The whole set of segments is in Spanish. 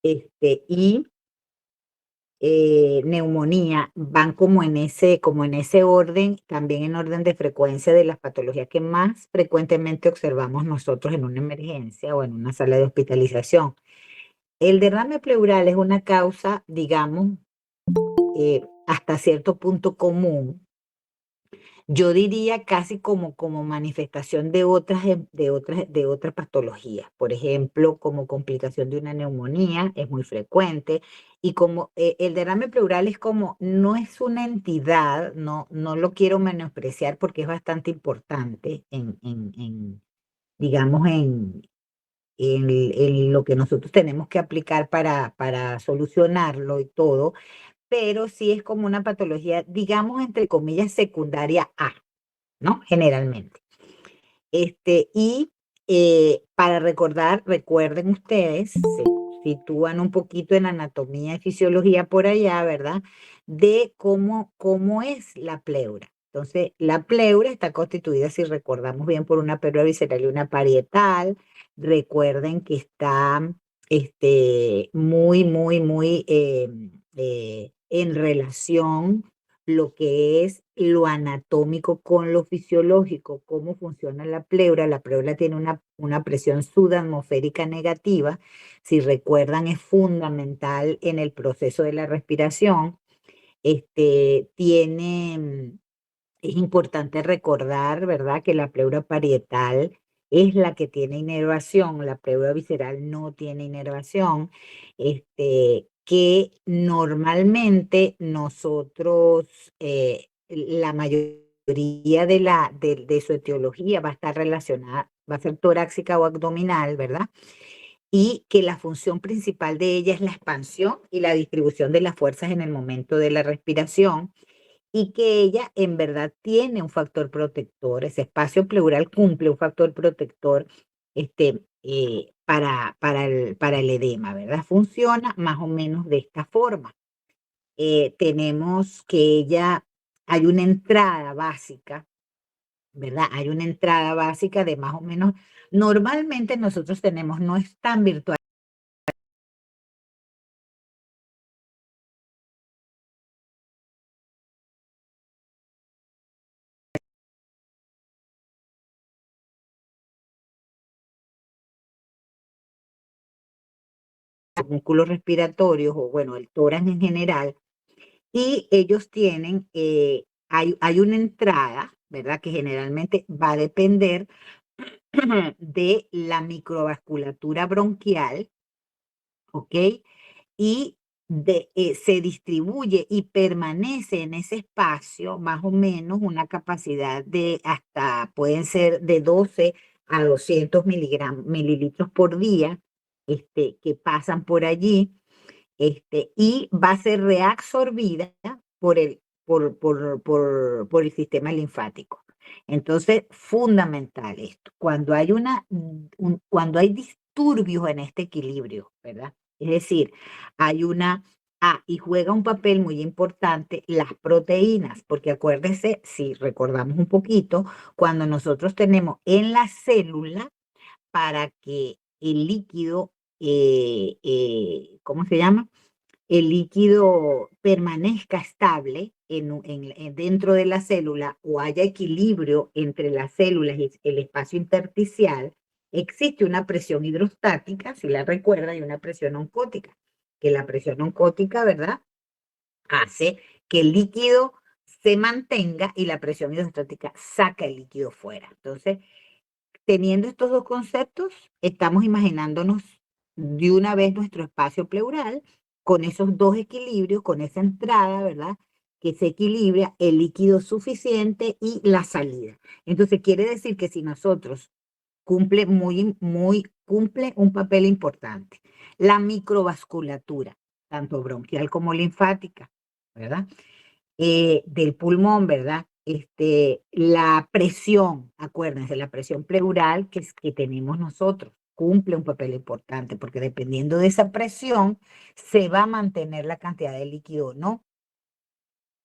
y neumonía van como en ese orden, también en orden de frecuencia de las patologías que más frecuentemente observamos nosotros en una emergencia o en una sala de hospitalización. El derrame pleural es una causa, digamos, hasta cierto punto común. Yo diría casi como manifestación de otras patologías. Por ejemplo, como complicación de una neumonía, es muy frecuente. Y como el derrame pleural es como, no es una entidad, no lo quiero menospreciar porque es bastante importante digamos, en lo que nosotros tenemos que aplicar para solucionarlo y todo, pero sí es como una patología, digamos, entre comillas, secundaria A, ¿no? Generalmente. Y para recordar, recuerden ustedes, se sitúan un poquito en anatomía y fisiología por allá, ¿verdad? De cómo es la pleura. Entonces, la pleura está constituida, si recordamos bien, por una pleura visceral y una parietal. Recuerden que está muy en relación lo que es lo anatómico con lo fisiológico, cómo funciona la pleura. La pleura tiene una presión subatmosférica negativa. Si recuerdan, es fundamental en el proceso de la respiración. Es importante recordar, ¿verdad?, que la pleura parietal es la que tiene inervación, la pleura visceral no tiene inervación, que normalmente nosotros, la mayoría de su etiología va a estar relacionada, va a ser torácica o abdominal, ¿verdad? Y que la función principal de ella es la expansión y la distribución de las fuerzas en el momento de la respiración, y que ella en verdad tiene un factor protector. Ese espacio pleural cumple un factor protector para el edema, ¿verdad? Funciona más o menos de esta forma. Tenemos que hay una entrada básica, ¿verdad? Hay una entrada básica de más o menos, normalmente nosotros tenemos, no es tan virtual, los músculos respiratorios o bueno, el tórax en general. Y ellos tienen, hay una entrada, ¿verdad? Que generalmente va a depender de la microvasculatura bronquial, ¿ok? Y se distribuye y permanece en ese espacio más o menos una capacidad de hasta, pueden ser de 12 a 200 mililitros por día, que pasan por allí, y va a ser reabsorbida por el sistema linfático. Entonces, fundamental esto. Cuando hay disturbios en este equilibrio, ¿verdad? Es decir, hay una... y juega un papel muy importante las proteínas, porque acuérdense, si recordamos un poquito, cuando nosotros tenemos en la célula, para que el líquido, ¿cómo se llama? El líquido permanezca estable dentro de la célula o haya equilibrio entre las células y el espacio intersticial, existe una presión hidrostática, si la recuerda, y una presión oncótica, que la presión oncótica, ¿verdad?, hace que el líquido se mantenga y la presión hidrostática saca el líquido fuera. Entonces, teniendo estos dos conceptos, estamos imaginándonos de una vez nuestro espacio pleural con esos dos equilibrios, con esa entrada, ¿verdad? Que se equilibra el líquido suficiente y la salida. Entonces, quiere decir que si nosotros cumple un papel importante. La microvasculatura, tanto bronquial como linfática, ¿verdad? Del pulmón, ¿verdad? La presión, acuérdense, la presión pleural que tenemos nosotros cumple un papel importante, porque dependiendo de esa presión se va a mantener la cantidad de líquido, ¿no?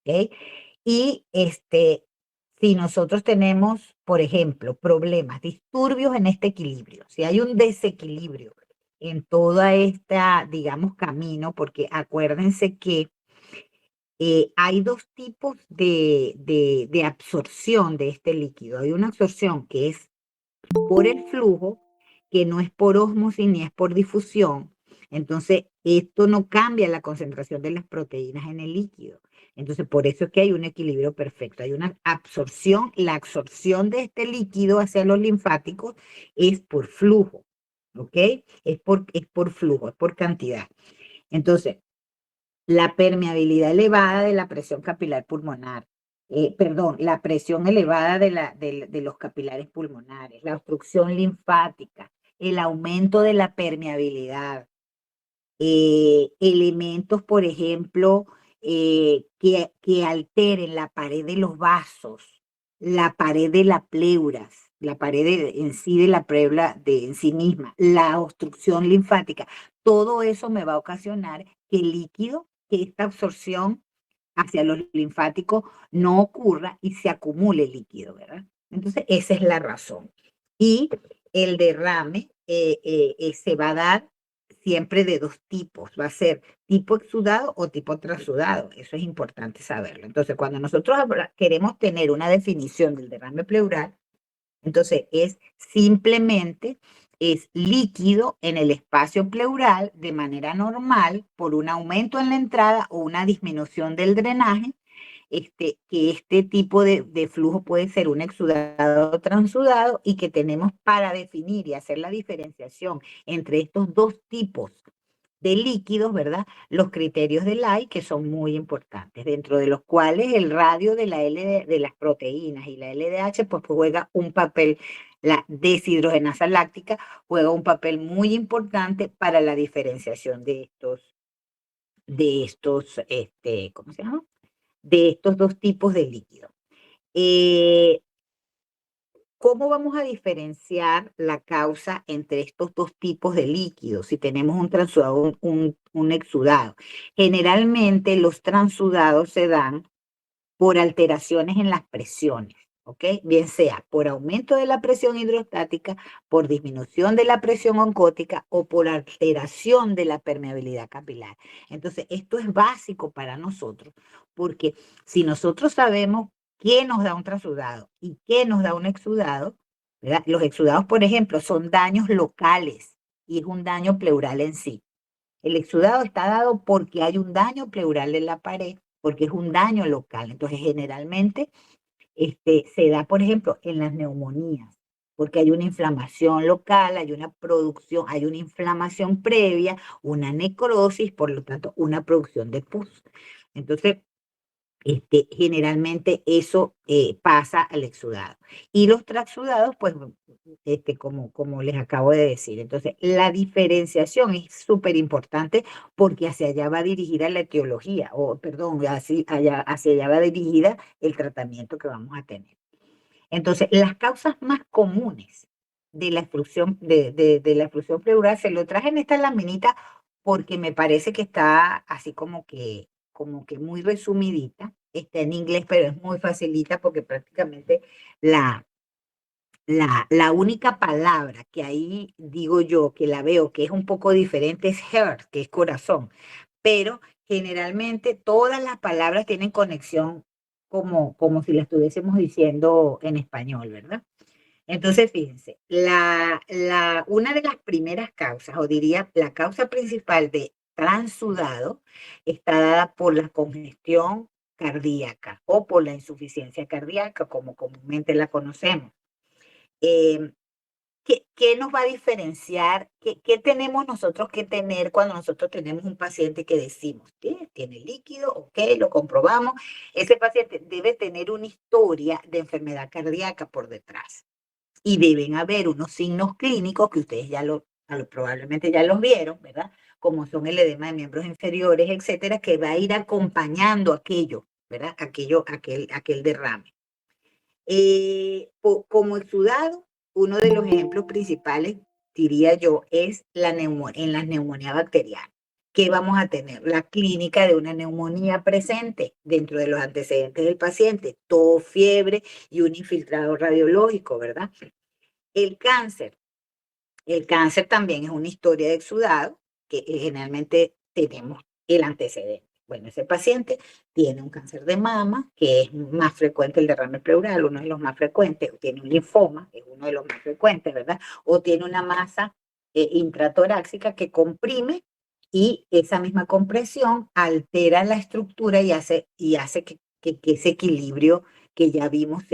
¿Ok? Y si nosotros tenemos, por ejemplo, problemas, disturbios en este equilibrio, si hay un desequilibrio en toda esta, digamos, camino, porque acuérdense que hay dos tipos de absorción de este líquido. Hay una absorción que es por el flujo, que no es por ósmosis ni es por difusión. Entonces, esto no cambia la concentración de las proteínas en el líquido. Entonces, por eso es que hay un equilibrio perfecto. Hay una absorción, la absorción de este líquido hacia los linfáticos es por flujo, ¿ok? Es por flujo, es por cantidad. Entonces, la permeabilidad elevada de la presión capilar pulmonar, perdón, la presión elevada de los capilares pulmonares, la obstrucción linfática, el aumento de la permeabilidad, elementos, por ejemplo, que alteren la pared de los vasos, la pared de la pleuras, la pared en sí de la pleura en sí misma, la obstrucción linfática, todo eso me va a ocasionar que el líquido, que esta absorción hacia los linfáticos no ocurra y se acumule líquido, ¿verdad? Entonces, esa es la razón. Y el derrame se va a dar siempre de dos tipos, va a ser tipo exudado o tipo transudado, eso es importante saberlo. Entonces, cuando nosotros queremos tener una definición del derrame pleural, entonces es líquido en el espacio pleural de manera normal por un aumento en la entrada o una disminución del drenaje, que este tipo de flujo puede ser un exudado o transudado y que tenemos para definir y hacer la diferenciación entre estos dos tipos de líquidos, ¿verdad? Los criterios de Ley, que son muy importantes, dentro de los cuales el radio de de las proteínas y la LDH, pues juega un papel, la deshidrogenasa láctica juega un papel muy importante para la diferenciación ¿cómo se llama? De estos dos tipos de líquidos. ¿Cómo vamos a diferenciar la causa entre estos dos tipos de líquidos si tenemos un transudado o un exudado? Generalmente los transudados se dan por alteraciones en las presiones, ¿ok? Bien sea por aumento de la presión hidrostática, por disminución de la presión oncótica o por alteración de la permeabilidad capilar. Entonces, esto es básico para nosotros, porque si nosotros sabemos qué nos da un transudado y qué nos da un exudado, ¿verdad? Los exudados, por ejemplo, son daños locales y es un daño pleural en sí. El exudado está dado porque hay un daño pleural en la pared, porque es un daño local. Entonces, generalmente se da, por ejemplo, en las neumonías, porque hay una inflamación local, hay una producción, hay una inflamación previa, una necrosis, por lo tanto, una producción de pus. Entonces, generalmente eso pasa al exudado. Y los transsudados, pues, como les acabo de decir. Entonces, la diferenciación es súper importante porque hacia allá va dirigida la etiología, o perdón, hacia allá va dirigida el tratamiento que vamos a tener. Entonces, las causas más comunes de la exclusión, de la exclusión pleural, se lo traje en esta laminita porque me parece que está así como que muy resumidita. Está en inglés, pero es muy facilita porque prácticamente la, la única palabra que ahí digo yo, que la veo que es un poco diferente es heart, que es corazón, pero generalmente todas las palabras tienen conexión como si la estuviésemos diciendo en español, ¿verdad? Entonces, fíjense, una de las primeras causas, o diría la causa principal de transudado, está dada por la congestión cardíaca o por la insuficiencia cardíaca, como comúnmente la conocemos. Eh, ¿Qué nos va a diferenciar? ¿Qué tenemos nosotros que tener cuando nosotros tenemos un paciente que decimos, tiene líquido, ok, lo comprobamos? Ese paciente debe tener una historia de enfermedad cardíaca por detrás y deben haber unos signos clínicos que ustedes probablemente ya los vieron, ¿verdad? Como son el edema de miembros inferiores, etcétera, que va a ir acompañando aquello, ¿verdad? Aquel derrame. Como exudado, uno de los ejemplos principales, diría yo, es en la neumonía bacteriana. ¿Qué vamos a tener? La clínica de una neumonía presente dentro de los antecedentes del paciente, tos, fiebre y un infiltrado radiológico, ¿verdad? El cáncer El cáncer también es una historia de exudado que generalmente tenemos el antecedente. Bueno, ese paciente tiene un cáncer de mama, que es más frecuente el derrame pleural, uno de los más frecuentes, o tiene un linfoma, es uno de los más frecuentes, ¿verdad? O tiene una masa intratorácica que comprime y esa misma compresión altera la estructura y hace que ese equilibrio que ya vimos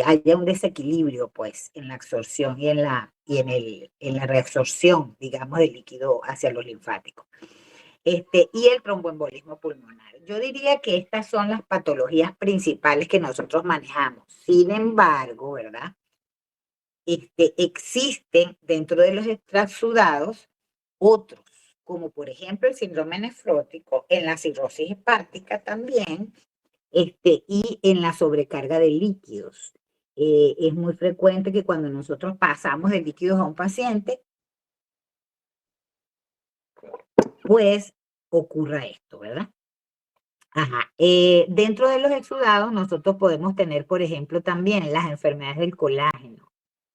haya un desequilibrio, pues, en la absorción y en la reabsorción, digamos, del líquido hacia los linfáticos. Y el tromboembolismo pulmonar. Yo diría que estas son las patologías principales que nosotros manejamos. Sin embargo, ¿verdad? Existen dentro de los extrasudados otros, como por ejemplo el síndrome nefrótico, en la cirrosis hepática también, y en la sobrecarga de líquidos. Es muy frecuente que cuando nosotros pasamos de líquidos a un paciente, pues ocurra esto, ¿verdad? Ajá. Dentro de los exudados, nosotros podemos tener, por ejemplo, también las enfermedades del colágeno.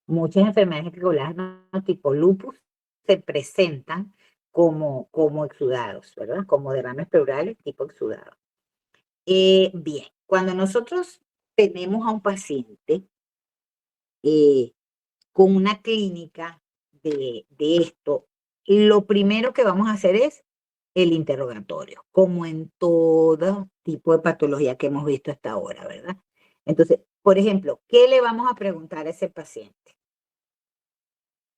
Muchas enfermedades del colágeno tipo lupus se presentan como exudados, ¿verdad? Como derrames pleurales tipo exudados. Bien, cuando nosotros tenemos a un paciente eh, con una clínica de esto, lo primero que vamos a hacer es el interrogatorio, como en todo tipo de patología que hemos visto hasta ahora, ¿verdad? Entonces, por ejemplo, ¿qué le vamos a preguntar a ese paciente?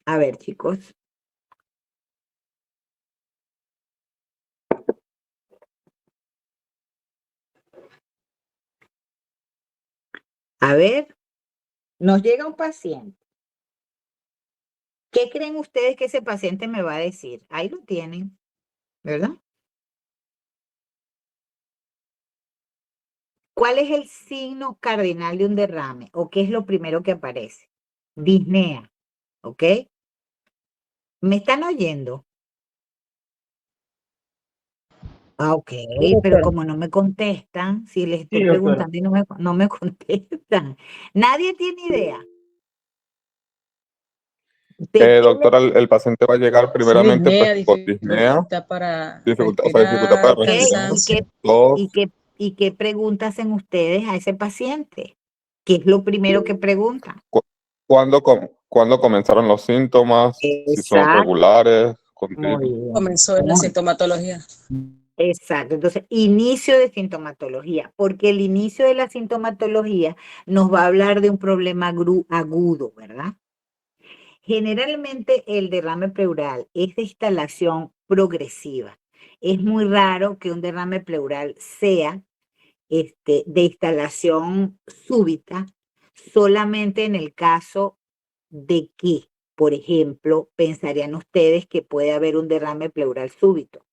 A ver, chicos. A ver, nos llega un paciente. ¿Qué creen ustedes que ese paciente me va a decir? Ahí lo tienen, ¿verdad? ¿Cuál es el signo cardinal de un derrame? ¿O qué es lo primero que aparece? Disnea, ¿ok? ¿Me están oyendo? Ah, ok, Sí, pero doctora. como no me contestan, si les estoy Sí, doctora. preguntando y no me contestan, nadie tiene idea de qué le... Doctora, el paciente va a llegar Sí, primeramente pues disnea, con disnea, dificultad para dificultad, o sea, dificultad para respirar, Ok, respirar, ¿y cansancio. qué, y tos. qué, y qué preguntas hacen ustedes a ese paciente? ¿Qué es lo primero que preguntan? Cu- ¿Cuándo comenzaron los síntomas? Si son Exacto, regulares, muy continuos. bien. Comenzó en la sintomatología. Exacto, entonces inicio de sintomatología, porque el inicio de la sintomatología nos va a hablar de un problema agudo, ¿verdad? Generalmente el derrame pleural es de instalación progresiva. Es muy raro que un derrame pleural sea de instalación súbita, solamente en el caso de que, por ejemplo, pensarían ustedes que puede haber un derrame pleural súbito.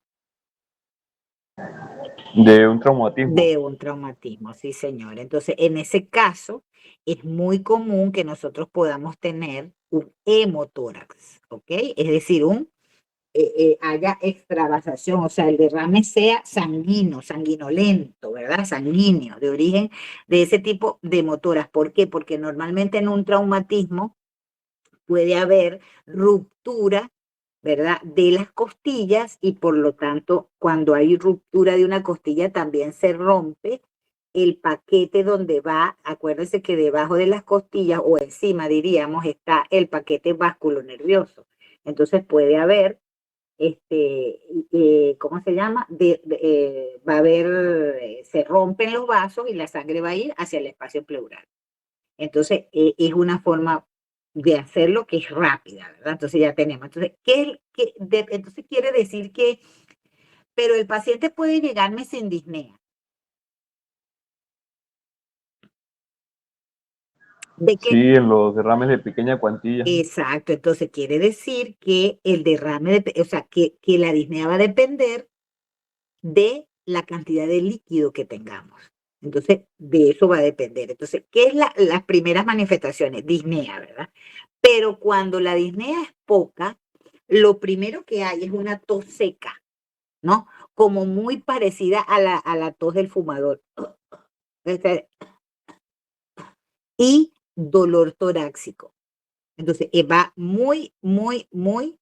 De un traumatismo. De un traumatismo, sí, señor. Entonces, en ese caso, es muy común que nosotros podamos tener un hemotórax, ¿ok? Es decir, haya extravasación, o sea, el derrame sea sanguíneo, sanguinolento, ¿verdad? Sanguíneo, de origen de ese tipo de hemotórax. ¿Por qué? Porque normalmente en un traumatismo puede haber ruptura, ¿verdad? De las costillas y por lo tanto, cuando hay ruptura de una costilla también se rompe el paquete donde va, acuérdense que debajo de las costillas o encima diríamos está el paquete vasculonervioso. Entonces puede haber, ¿cómo se llama? Va a haber, se rompen los vasos y la sangre va a ir hacia el espacio pleural. Entonces, es una forma de hacerlo que es rápida, ¿verdad? Entonces ya tenemos. Entonces, entonces quiere decir que, pero el paciente puede llegarme sin disnea. ¿De Sí, qué? en los derrames de pequeña cuantía. Exacto, entonces quiere decir que el derrame, o sea, que la disnea va a depender de la cantidad de líquido que tengamos. Entonces, de eso va a depender. Entonces, ¿qué es las primeras manifestaciones? Disnea, ¿verdad? Pero cuando la disnea es poca, lo primero que hay es una tos seca, ¿no? Como muy parecida a la tos del fumador. Y dolor torácico. Entonces, va muy, muy, muy,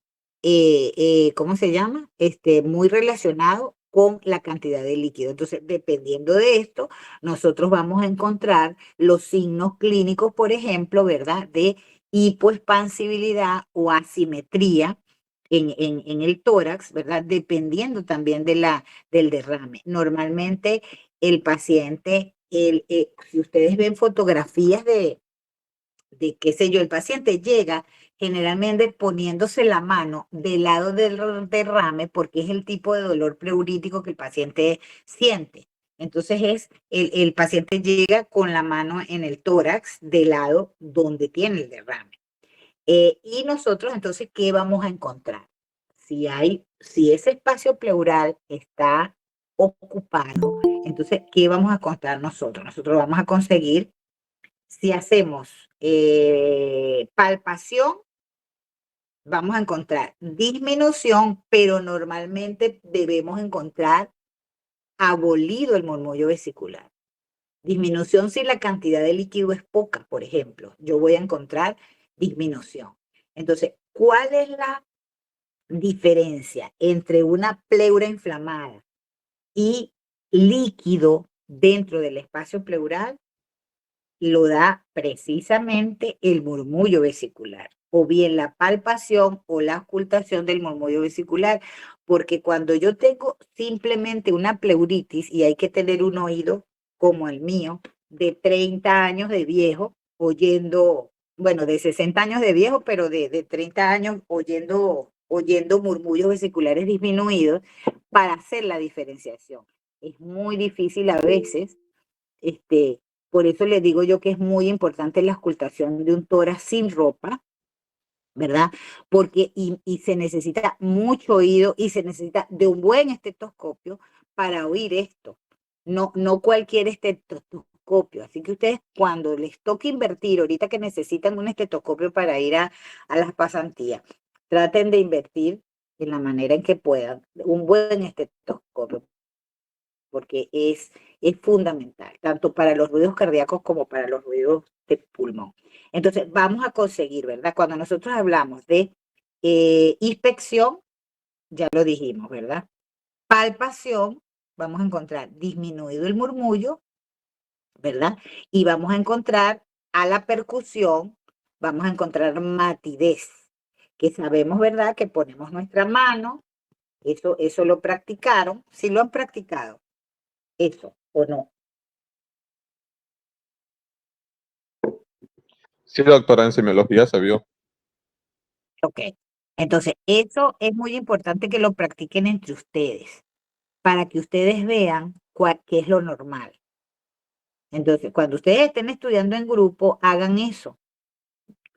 ¿cómo se llama? Muy relacionado con la cantidad de líquido. Entonces, dependiendo de esto, nosotros vamos a encontrar los signos clínicos, por ejemplo, ¿verdad? De hipoexpansibilidad o asimetría en el tórax, ¿verdad? Dependiendo también del derrame. Normalmente, el paciente, si ustedes ven fotografías de qué sé yo, el paciente llega generalmente poniéndose la mano del lado del derrame porque es el tipo de dolor pleurítico que el paciente siente. Entonces el paciente llega con la mano en el tórax del lado donde tiene el derrame. Y nosotros entonces, ¿qué vamos a encontrar? Si ese espacio pleural está ocupado, entonces, ¿qué vamos a encontrar nosotros? Nosotros vamos a conseguir si hacemos palpación, vamos a encontrar disminución, pero normalmente debemos encontrar abolido el murmullo vesicular. Disminución si la cantidad de líquido es poca, por ejemplo. Yo voy a encontrar disminución. Entonces, ¿cuál es la diferencia entre una pleura inflamada y líquido dentro del espacio pleural? Lo da precisamente el murmullo vesicular, o bien la palpación o la auscultación del murmullo vesicular, porque cuando yo tengo simplemente una pleuritis, y hay que tener un oído como el mío, de 30 años de viejo, oyendo, bueno, de 60 años de viejo, pero de 30 años oyendo murmullos vesiculares disminuidos, para hacer la diferenciación. Es muy difícil a veces, por eso les digo yo que es muy importante la auscultación de un tórax sin ropa, ¿verdad? Porque y se necesita mucho oído y se necesita de un buen estetoscopio para oír esto. No cualquier estetoscopio. Así que ustedes cuando les toque invertir, ahorita que necesitan un estetoscopio para ir a las pasantías, traten de invertir en la manera en que puedan un buen estetoscopio, porque es fundamental, tanto para los ruidos cardíacos como para los ruidos de pulmón. Entonces, vamos a conseguir, ¿verdad? Cuando nosotros hablamos de inspección, ya lo dijimos, ¿verdad? Palpación, vamos a encontrar disminuido el murmullo, ¿verdad? Y vamos a encontrar a la percusión, vamos a encontrar matidez, que sabemos, ¿verdad? Que ponemos nuestra mano, eso lo practicaron, si lo han practicado, eso o no. Sí, doctora, en semiología se vio. Ok, entonces eso es muy importante que lo practiquen entre ustedes, para que ustedes vean qué es lo normal. Entonces, cuando ustedes estén estudiando en grupo, hagan eso.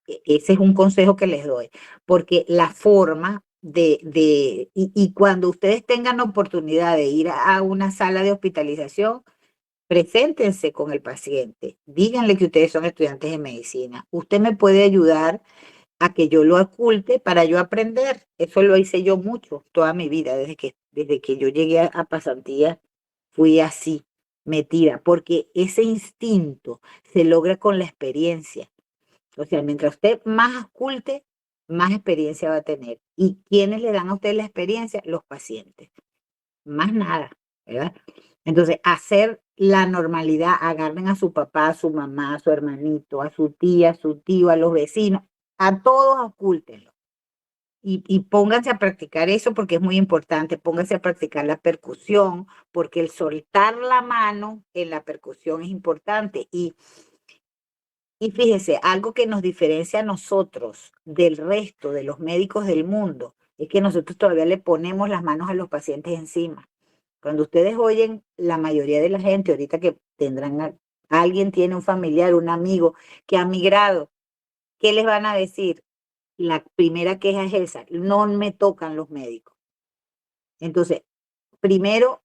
Ese es un consejo que les doy, porque la forma y cuando ustedes tengan oportunidad de ir a una sala de hospitalización, preséntense con el paciente, díganle que ustedes son estudiantes de medicina. Usted me puede ayudar a que yo lo oculte para yo aprender. Eso lo hice yo mucho, toda mi vida, desde que yo llegué a pasantía, fui así, metida, porque ese instinto se logra con la experiencia. O sea, mientras usted más oculte, más experiencia va a tener. ¿Y quiénes le dan a usted la experiencia? Los pacientes. Más nada, ¿verdad? Entonces, hacer la normalidad, agarren a su papá, a su mamá, a su hermanito, a su tía, a su tío, a los vecinos, a todos ocúltenlo. Y pónganse a practicar eso porque es muy importante. Pónganse a practicar la percusión, porque el soltar la mano en la percusión es importante. Y fíjese, algo que nos diferencia a nosotros del resto de los médicos del mundo es que nosotros todavía le ponemos las manos a los pacientes encima. Cuando ustedes oyen, la mayoría de la gente, ahorita que alguien tiene un familiar, un amigo que ha migrado, ¿qué les van a decir? La primera queja es esa: no me tocan los médicos. Entonces, primero,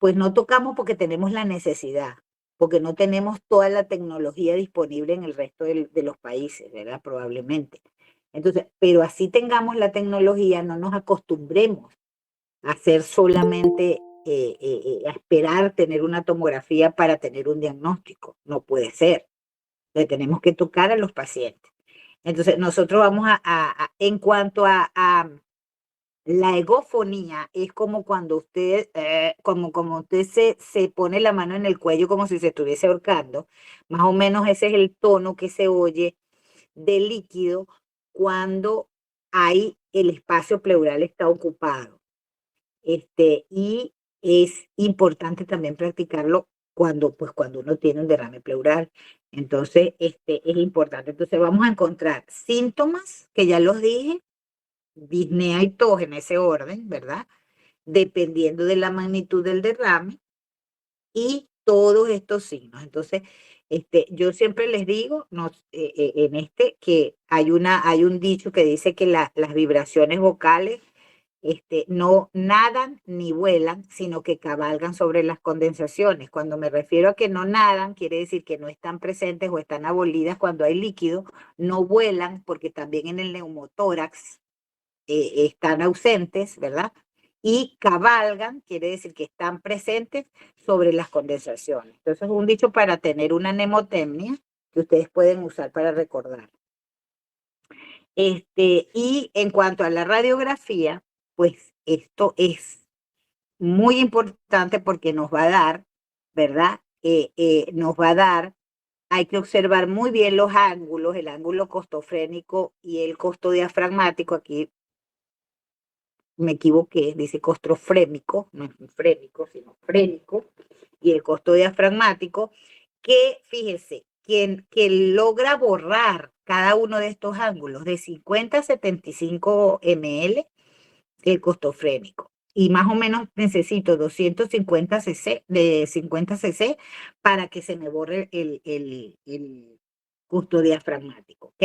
pues no tocamos porque tenemos la necesidad, porque no tenemos toda la tecnología disponible en el resto de los países, ¿verdad? Probablemente. Entonces, pero así tengamos la tecnología, no nos acostumbremos a hacer solamente, a esperar tener una tomografía para tener un diagnóstico. No puede ser. Le tenemos que tocar a los pacientes. Entonces, nosotros vamos en cuanto a la egofonía, es como cuando usted, como usted se pone la mano en el cuello como si se estuviese ahorcando. Más o menos ese es el tono que se oye del líquido cuando el espacio pleural está ocupado. Y es importante también practicarlo cuando uno tiene un derrame pleural. Entonces, es importante. Entonces, vamos a encontrar síntomas, que ya los dije, disnea y tos en ese orden, ¿verdad? Dependiendo de la magnitud del derrame y todos estos signos. Entonces, yo siempre les digo que hay un dicho que dice que las vibraciones vocales no nadan ni vuelan, sino que cabalgan sobre las condensaciones. Cuando me refiero a que no nadan, quiere decir que no están presentes o están abolidas cuando hay líquido, no vuelan porque también en el neumotórax están ausentes, ¿verdad? Y cabalgan, quiere decir que están presentes sobre las condensaciones. Entonces es un dicho para tener una mnemotemnia que ustedes pueden usar para recordar. Y en cuanto a la radiografía, pues esto es muy importante porque nos va a dar, ¿verdad? Hay que observar muy bien los ángulos, el ángulo costofrénico y el costodiafragmático. Aquí me equivoqué, dice costrofrémico, no es frémico, sino frénico, y el costodiafragmático, que fíjese, que logra borrar cada uno de estos ángulos de 50 a 75 ml el costofrénico. Y más o menos necesito 250 cc, de 50 cc para que se me borre el costodiafragmático, ¿ok?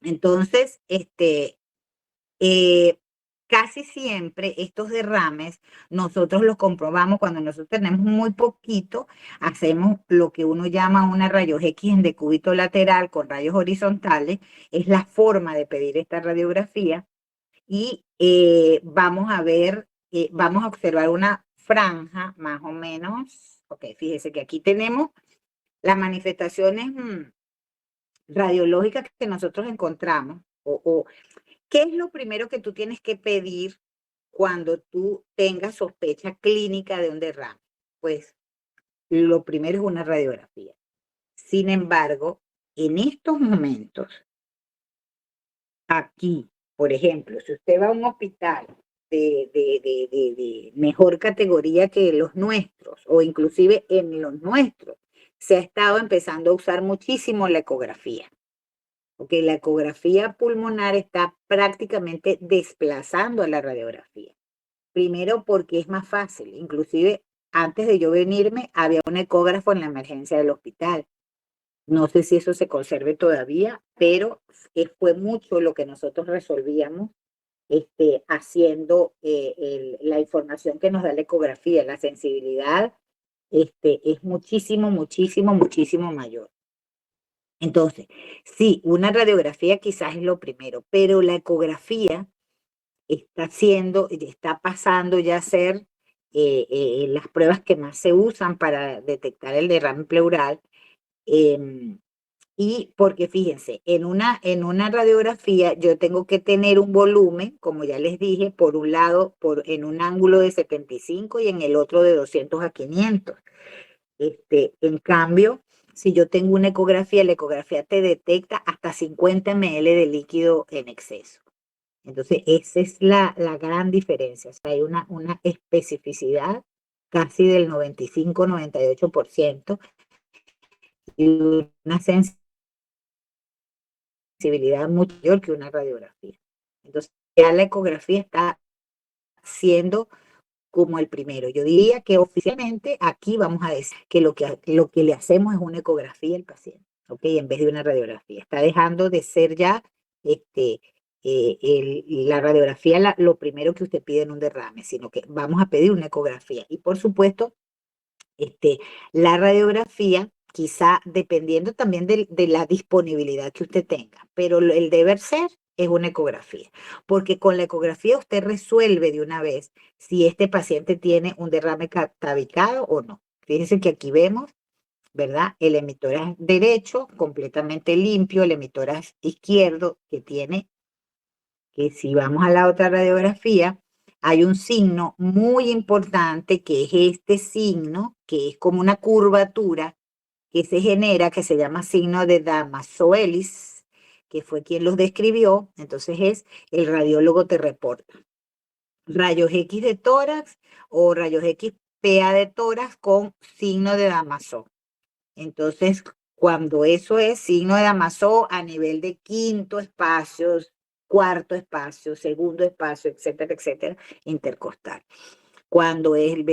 Entonces, casi siempre estos derrames nosotros los comprobamos cuando nosotros tenemos muy poquito, hacemos lo que uno llama una rayos X en decúbito lateral con rayos horizontales, es la forma de pedir esta radiografía y vamos a observar una franja más o menos, ok, fíjese que aquí tenemos las manifestaciones radiológicas que nosotros encontramos ¿qué es lo primero que tú tienes que pedir cuando tú tengas sospecha clínica de un derrame? Pues lo primero es una radiografía. Sin embargo, en estos momentos, aquí, por ejemplo, si usted va a un hospital de mejor categoría que los nuestros, o inclusive en los nuestros, se ha estado empezando a usar muchísimo la ecografía. Porque la ecografía pulmonar está prácticamente desplazando a la radiografía. Primero porque es más fácil. Inclusive antes de yo venirme había un ecógrafo en la emergencia del hospital. No sé si eso se conserve todavía, pero fue mucho lo que nosotros resolvíamos haciendo la información que nos da la ecografía. La sensibilidad es muchísimo, muchísimo, muchísimo mayor. Entonces, sí, una radiografía quizás es lo primero, pero la ecografía está pasando ya a ser las pruebas que más se usan para detectar el derrame pleural. Y porque fíjense, en una radiografía yo tengo que tener un volumen, como ya les dije, por un lado, en un ángulo de 75 y en el otro de 200 a 500. En cambio, si yo tengo una ecografía, la ecografía te detecta hasta 50 ml de líquido en exceso. Entonces, esa es la gran diferencia. O sea, hay una especificidad casi del 95-98% y una sensibilidad mucho mayor que una radiografía. Entonces, ya la ecografía está siendo como el primero. Yo diría que oficialmente aquí vamos a decir que lo que le hacemos es una ecografía al paciente, ¿ok? En vez de una radiografía. Está dejando de ser ya la radiografía lo primero que usted pide en un derrame, sino que vamos a pedir una ecografía. Y por supuesto, la radiografía, quizá dependiendo también de la disponibilidad que usted tenga, pero el deber ser es una ecografía, porque con la ecografía usted resuelve de una vez si este paciente tiene un derrame tabicado o no. Fíjense que aquí vemos ¿verdad? El emitora derecho, completamente limpio, el emitora izquierdo, que si vamos a la otra radiografía, hay un signo muy importante que es este signo, que es como una curvatura que se genera, que se llama signo de Damaso-Ellis, que fue quien los describió. Entonces el radiólogo te reporta rayos X de tórax o rayos X PA de tórax con signo de Damaso. Entonces, cuando eso es signo de Damaso a nivel de quinto espacio, cuarto espacio, segundo espacio, etcétera, etcétera, intercostal. Cuando el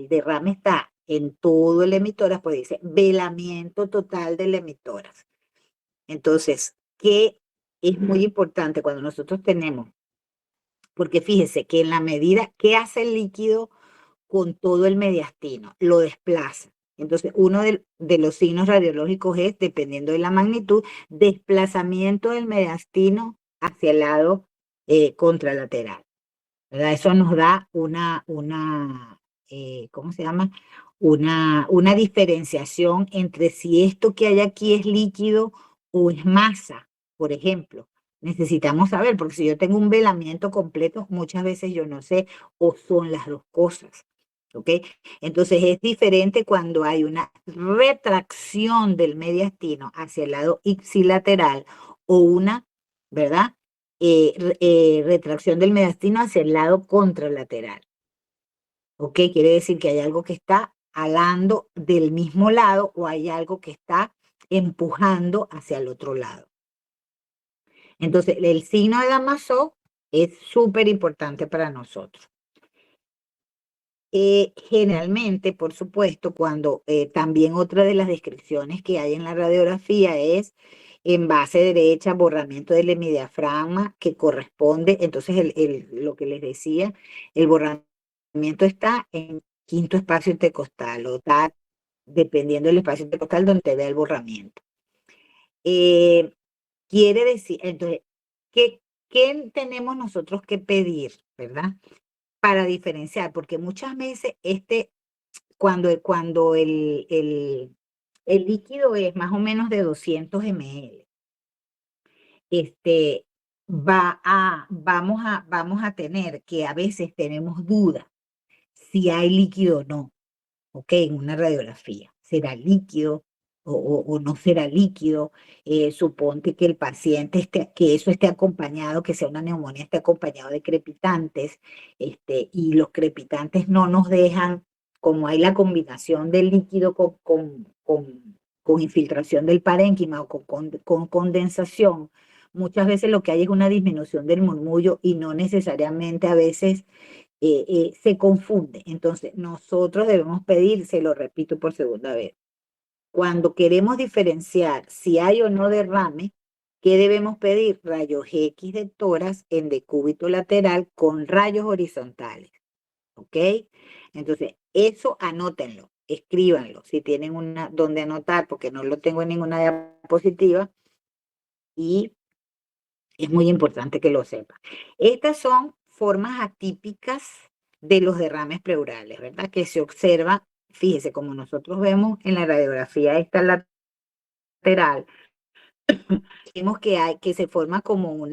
derrame está en todo el emitoras, pues dice velamiento total del emitoras. Entonces, ¿qué es muy importante cuando nosotros tenemos? Porque fíjese que en la medida que hace el líquido con todo el mediastino, lo desplaza. Entonces, uno de los signos radiológicos es, dependiendo de la magnitud, desplazamiento del mediastino hacia el lado contralateral, ¿verdad? Eso nos da ¿cómo se llama? Una diferenciación entre si esto que hay aquí es líquido o es masa, por ejemplo. Necesitamos saber, porque si yo tengo un velamiento completo, muchas veces yo no sé, o son las dos cosas. ¿Ok? Entonces es diferente cuando hay una retracción del mediastino hacia el lado ipsilateral o una, ¿verdad? Retracción del mediastino hacia el lado contralateral. ¿Ok? Quiere decir que hay algo que está alando del mismo lado o hay algo que está empujando hacia el otro lado. Entonces, el signo de Damaso es súper importante para nosotros. Generalmente, por supuesto, cuando también otra de las descripciones que hay en la radiografía es en base derecha, borramiento del hemidiafragma que corresponde, entonces lo que les decía, el borramiento está en quinto espacio intercostal o está dependiendo del espacio intercostal donde te vea el borramiento. Quiere decir, entonces, ¿qué tenemos nosotros que pedir, verdad? Para diferenciar, porque muchas veces cuando el líquido es más o menos de 200 ml, vamos a tener que a veces tenemos dudas si hay líquido o no, ¿ok? En una radiografía, ¿será líquido o no será líquido? Suponte que el paciente que eso esté acompañado, que sea una neumonía, esté acompañado de crepitantes, y los crepitantes no nos dejan, como hay la combinación del líquido con infiltración del parénquima o con condensación, muchas veces lo que hay es una disminución del murmullo y no necesariamente a veces se confunde. Entonces, nosotros debemos pedir, se lo repito por segunda vez, cuando queremos diferenciar si hay o no derrame, ¿qué debemos pedir? Rayos X de tórax en decúbito lateral con rayos horizontales. ¿Ok? Entonces, eso anótenlo, escríbanlo, si tienen donde anotar, porque no lo tengo en ninguna diapositiva, y es muy importante que lo sepan. Estas son formas atípicas de los derrames pleurales, ¿verdad? Que se observa, fíjese, como nosotros vemos en la radiografía esta lateral, vemos que se forma como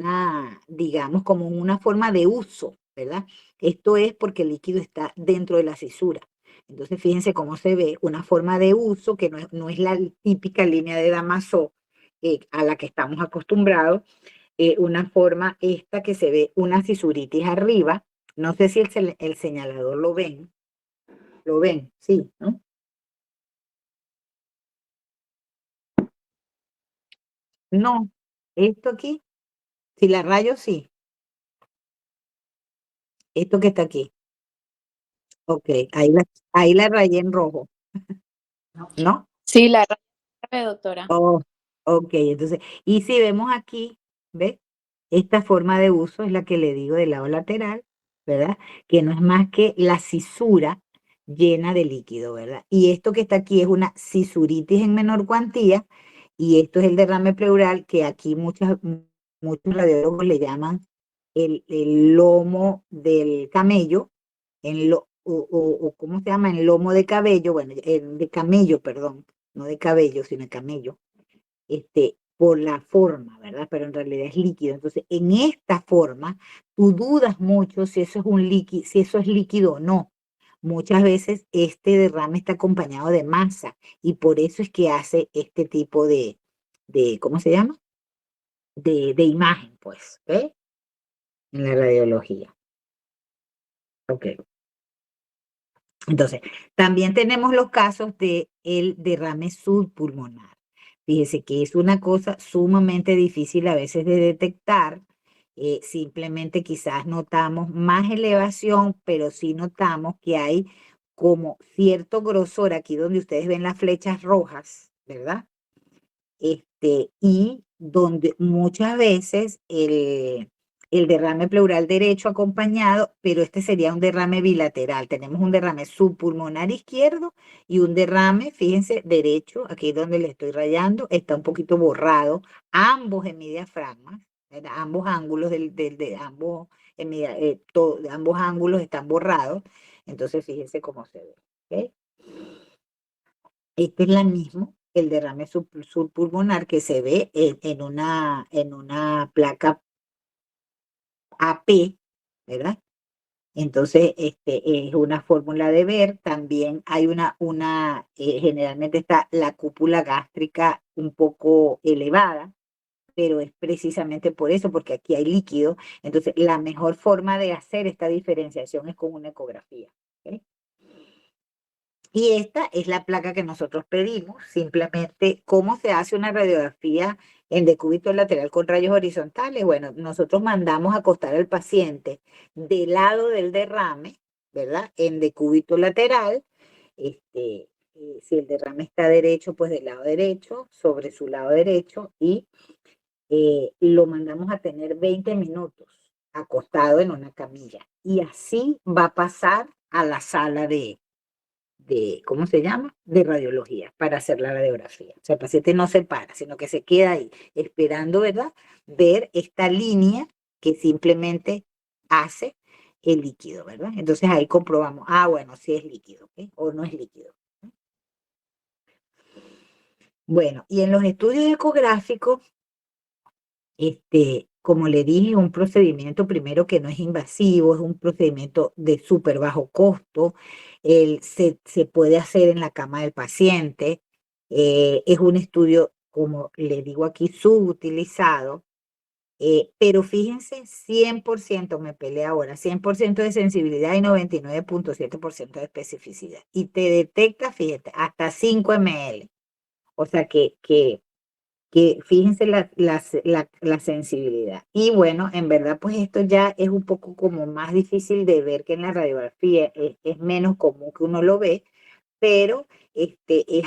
digamos, como una forma de uso, ¿verdad? Esto es porque el líquido está dentro de la cisura. Entonces, fíjense cómo se ve una forma de uso que no es la típica línea de Damaso a la que estamos acostumbrados, una forma esta que se ve una cisuritis arriba. No sé si el señalador lo ven. ¿Lo ven? Sí, ¿no? No, esto aquí, si la rayo, sí. Esto que está aquí. Ok, ahí la rayé en rojo. ¿No? Sí, la rayé, doctora. Oh, ok, entonces, y si vemos aquí, ¿ves? Esta forma de uso es la que le digo del lado lateral, ¿verdad? Que no es más que la cisura llena de líquido, ¿verdad? Y esto que está aquí es una cisuritis en menor cuantía, y esto es el derrame pleural que aquí muchos radiólogos le llaman el lomo del camello, o ¿cómo se llama? En lomo de cabello, bueno, de camello, perdón, no de cabello, sino de camello, por la forma, ¿verdad? Pero en realidad es líquido. Entonces, en esta forma, tú dudas mucho si eso es un líquido, si eso es líquido o no. Muchas veces este derrame está acompañado de masa y por eso es que hace este tipo ¿cómo se llama? De imagen, pues, ¿ok? En la radiología. Ok. Entonces, también tenemos los casos de el derrame subpulmonar. Fíjese que es una cosa sumamente difícil a veces de detectar. Simplemente quizás notamos más elevación, pero sí notamos que hay como cierto grosor aquí donde ustedes ven las flechas rojas, ¿verdad? Y donde muchas veces el derrame pleural derecho acompañado, pero este sería un derrame bilateral. Tenemos un derrame subpulmonar izquierdo y un derrame, fíjense, derecho, aquí donde le estoy rayando, está un poquito borrado, ambos en mi diafragma, ¿verdad? Ambos ángulos de ambos, de ambos ángulos están borrados. Entonces, fíjense cómo se ve. ¿Okay? Esta es la misma, el derrame subpulmonar que se ve en una placa AP, ¿verdad? Entonces, es una fórmula de ver. También hay generalmente está la cúpula gástrica un poco elevada, pero es precisamente por eso, porque aquí hay líquido. Entonces, la mejor forma de hacer esta diferenciación es con una ecografía. ¿Ok? Y esta es la placa que nosotros pedimos, simplemente cómo se hace una radiografía en decúbito lateral con rayos horizontales. Bueno, nosotros mandamos a acostar al paciente del lado del derrame, ¿verdad? En decúbito lateral. Si el derrame está derecho, pues del lado derecho, sobre su lado derecho, y lo mandamos a tener 20 minutos acostado en una camilla. Y así va a pasar a la sala ¿cómo se llama? De radiología, para hacer la radiografía. O sea, el paciente no se para, sino que se queda ahí esperando, ¿verdad? Ver esta línea que simplemente hace el líquido, ¿verdad? Entonces ahí comprobamos, bueno, si es líquido, ¿ok? O no es líquido. Bueno, y en los estudios ecográficos, como le dije, es un procedimiento primero que no es invasivo, es un procedimiento de súper bajo costo, se puede hacer en la cama del paciente, es un estudio, como le digo aquí, subutilizado, pero fíjense, 100%, me peleé ahora, 100% de sensibilidad y 99.7% de especificidad. Y te detecta, fíjate, hasta 5 ml. O sea que fíjense la sensibilidad. Y bueno, en verdad, pues esto ya es un poco como más difícil de ver que en la radiografía, es menos común que uno lo ve, pero es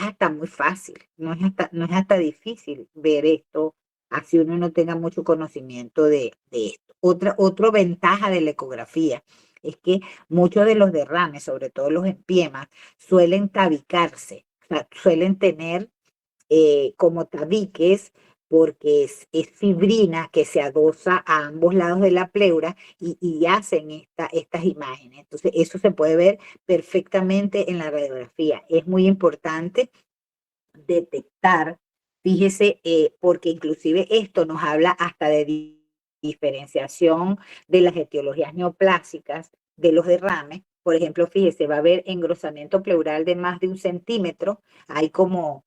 hasta muy fácil, no es hasta difícil ver esto, así uno no tenga mucho conocimiento de esto. Otra ventaja de la ecografía es que muchos de los derrames, sobre todo los empiemas, suelen tabicarse, o sea, suelen tener como tabiques, porque es fibrina que se adosa a ambos lados de la pleura y hacen estas imágenes. Entonces, eso se puede ver perfectamente en la radiografía. Es muy importante detectar, fíjese, porque inclusive esto nos habla hasta de diferenciación de las etiologías neoplásicas de los derrames. Por ejemplo, fíjese, va a haber engrosamiento pleural de más de 1 centímetro, hay como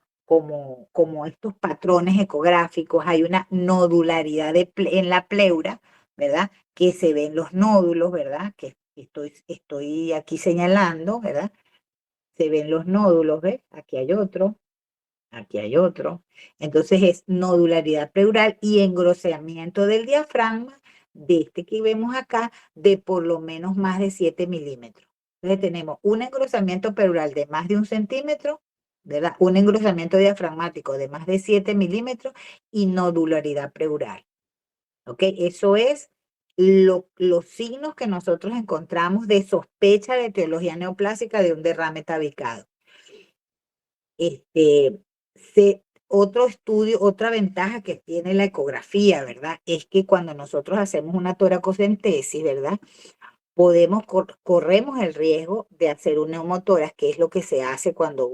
estos patrones ecográficos, hay una nodularidad en la pleura, ¿verdad? Que se ven los nódulos, ¿verdad? Que estoy aquí señalando, ¿verdad? Se ven los nódulos, ¿ves? Aquí hay otro. Aquí hay otro. Entonces es nodularidad pleural y engrosamiento del diafragma de este que vemos acá de por lo menos más de 7 milímetros. Entonces tenemos un engrosamiento pleural de más de 1 centímetro, ¿verdad? Un engrosamiento diafragmático de más de 7 milímetros y nodularidad pleural. ¿Ok? Eso es los signos que nosotros encontramos de sospecha de etiología neoplásica de un derrame tabicado. Otro estudio, otra ventaja que tiene la ecografía, ¿verdad? Es que cuando nosotros hacemos una toracocentesis, ¿verdad? corremos el riesgo de hacer un neumotórax, que es lo que se hace cuando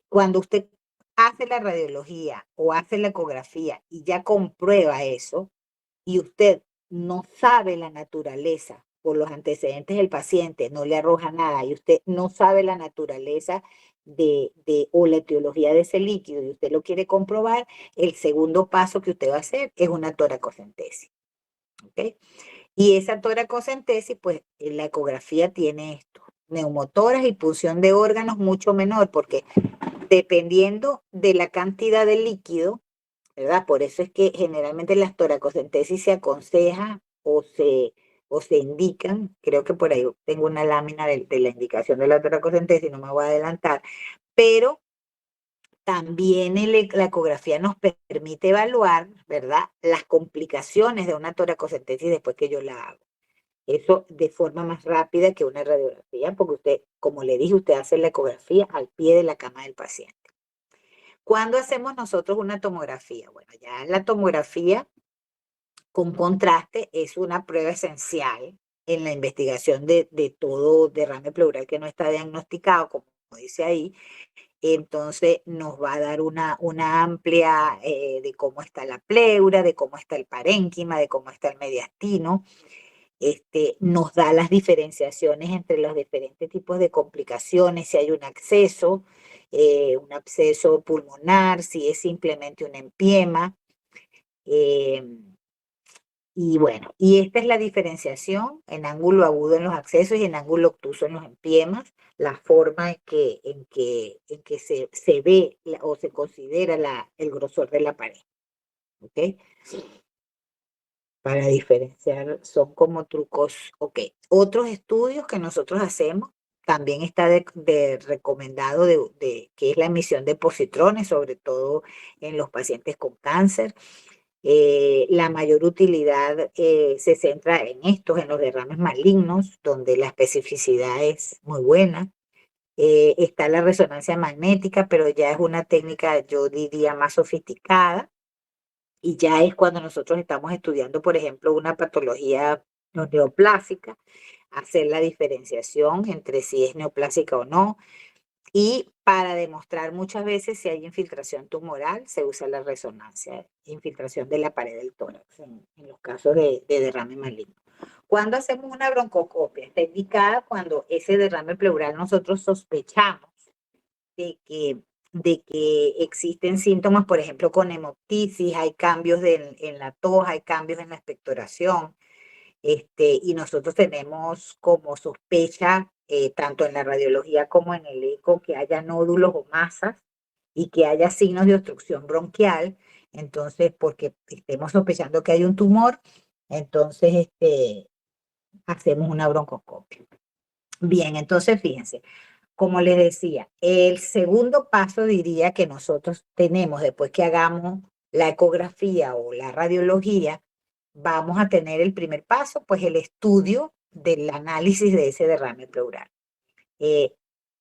cuando usted hace la radiología o hace la ecografía y ya comprueba eso, y usted no sabe la naturaleza por los antecedentes del paciente, no le arroja nada, y usted no sabe la naturaleza o la etiología de ese líquido, y usted lo quiere comprobar, el segundo paso que usted va a hacer es una toracocentesis. ¿Ok? Y esa toracocentesis, pues la ecografía tiene esto, neumotoras y punción de órganos mucho menor, porque dependiendo de la cantidad de líquido, ¿verdad? Por eso es que generalmente las toracocentesis se aconseja o se indican, creo que por ahí tengo una lámina de la indicación de la toracocentesis, no me voy a adelantar, pero también la ecografía nos permite evaluar, ¿verdad?, las complicaciones de una toracocentesis después que yo la hago. Eso de forma más rápida que una radiografía, porque usted, como le dije, usted hace la ecografía al pie de la cama del paciente. ¿Cuándo hacemos nosotros una tomografía? Bueno, ya la tomografía con contraste es una prueba esencial en la investigación de todo derrame pleural que no está diagnosticado, como dice ahí. Entonces nos va a dar una amplia de cómo está la pleura, de cómo está el parénquima, de cómo está el mediastino. Nos da las diferenciaciones entre los diferentes tipos de complicaciones, si hay un absceso pulmonar, si es simplemente un empiema. Y bueno, y esta es la diferenciación en ángulo agudo en los accesos y en ángulo obtuso en los empiemas, la forma en que se ve o se considera el grosor de la pared. ¿Ok? Para diferenciar, son como trucos. Ok, otros estudios que nosotros hacemos, también está recomendado que es la emisión de positrones, sobre todo en los pacientes con cáncer. La mayor utilidad se centra en en los derrames malignos, donde la especificidad es muy buena. Está la resonancia magnética, pero ya es una técnica, yo diría, más sofisticada. Y ya es cuando nosotros estamos estudiando, por ejemplo, una patología neoplásica, hacer la diferenciación entre si es neoplásica o no. Y para demostrar muchas veces si hay infiltración tumoral, se usa la resonancia, infiltración de la pared del tórax en los casos de derrame maligno. Cuando hacemos una broncoscopia, está indicada cuando ese derrame pleural nosotros sospechamos de que existen síntomas, por ejemplo, con hemoptisis, hay cambios en la tos, hay cambios en la expectoración, y nosotros tenemos como sospecha, tanto en la radiología como en el eco, que haya nódulos o masas y que haya signos de obstrucción bronquial. Entonces, porque estemos sospechando que hay un tumor, entonces hacemos una broncoscopia. Bien, entonces fíjense, como les decía, el segundo paso diría que nosotros tenemos, después que hagamos la ecografía o la radiología, vamos a tener el primer paso, pues el estudio del análisis de ese derrame pleural.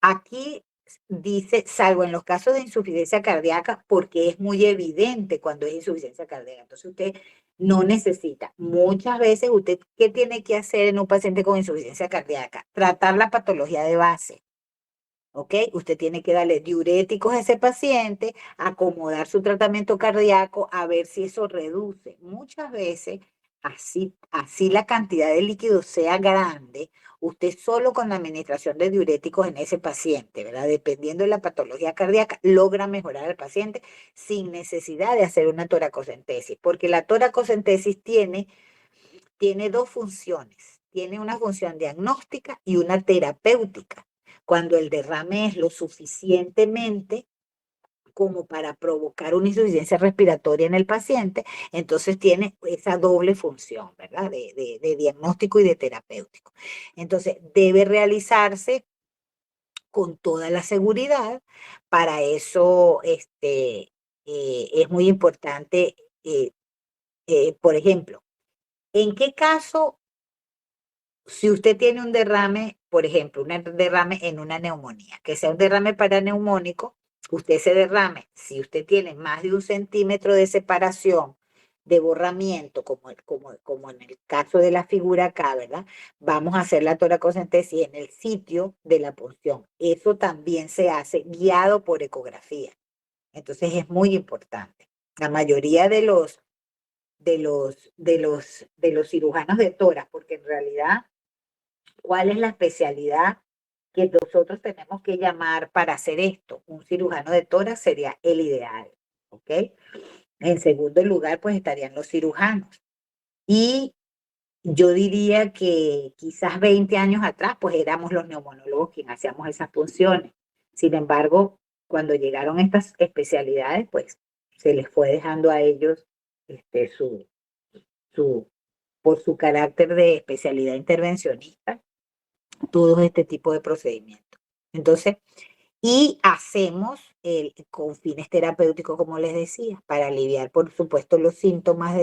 Aquí dice, salvo en los casos de insuficiencia cardíaca, porque es muy evidente cuando es insuficiencia cardíaca. Entonces usted no necesita. Muchas veces usted, ¿qué tiene que hacer en un paciente con insuficiencia cardíaca? Tratar la patología de base. ¿Ok? Usted tiene que darle diuréticos a ese paciente, acomodar su tratamiento cardíaco, a ver si eso reduce. Muchas veces, así la cantidad de líquido sea grande, usted solo con la administración de diuréticos en ese paciente, ¿verdad? Dependiendo de la patología cardíaca, logra mejorar al paciente sin necesidad de hacer una toracocentesis, porque la toracocentesis tiene dos funciones. Tiene una función diagnóstica y una terapéutica. Cuando el derrame es lo suficientemente como para provocar una insuficiencia respiratoria en el paciente, entonces tiene esa doble función, ¿verdad? De diagnóstico y de terapéutico. Entonces, debe realizarse con toda la seguridad. Para eso es muy importante, por ejemplo, ¿en qué caso, si usted tiene un derrame, por ejemplo, un derrame en una neumonía, que sea un derrame paraneumónico, usted se derrame, si usted tiene más de 1 centímetro de separación de borramiento, como en el caso de la figura acá, ¿verdad? Vamos a hacer la toracocentesis en el sitio de la punción. Eso también se hace guiado por ecografía. Entonces es muy importante. La mayoría de los cirujanos de tórax, porque en realidad, ¿cuál es la especialidad que nosotros tenemos que llamar para hacer esto? Un cirujano de tórax sería el ideal, ¿ok? En segundo lugar, pues estarían los cirujanos. Y yo diría que quizás 20 años atrás, pues éramos los neumonólogos quienes hacíamos esas funciones. Sin embargo, cuando llegaron estas especialidades, pues se les fue dejando a ellos por su carácter de especialidad intervencionista, todo este tipo de procedimientos. Entonces, y hacemos con fines terapéuticos, como les decía, para aliviar, por supuesto, los síntomas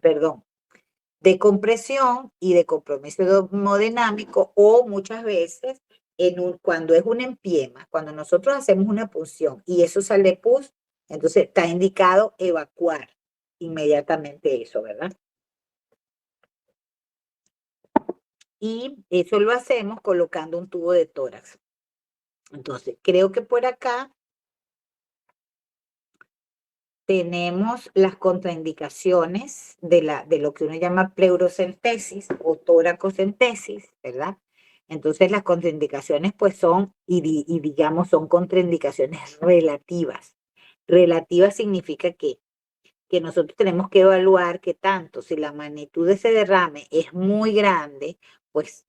perdón, de compresión y de compromiso hemodinámico, o muchas veces cuando es un empiema, cuando nosotros hacemos una punción y eso sale pus, entonces está indicado evacuar inmediatamente eso, ¿verdad? Y eso lo hacemos colocando un tubo de tórax. Entonces, creo que por acá tenemos las contraindicaciones de lo que uno llama pleurocentesis o toracocentesis, ¿verdad? Entonces las contraindicaciones pues son, y digamos, son contraindicaciones relativas. Relativas significa que nosotros tenemos que evaluar que tanto si la magnitud de ese derrame es muy grande, pues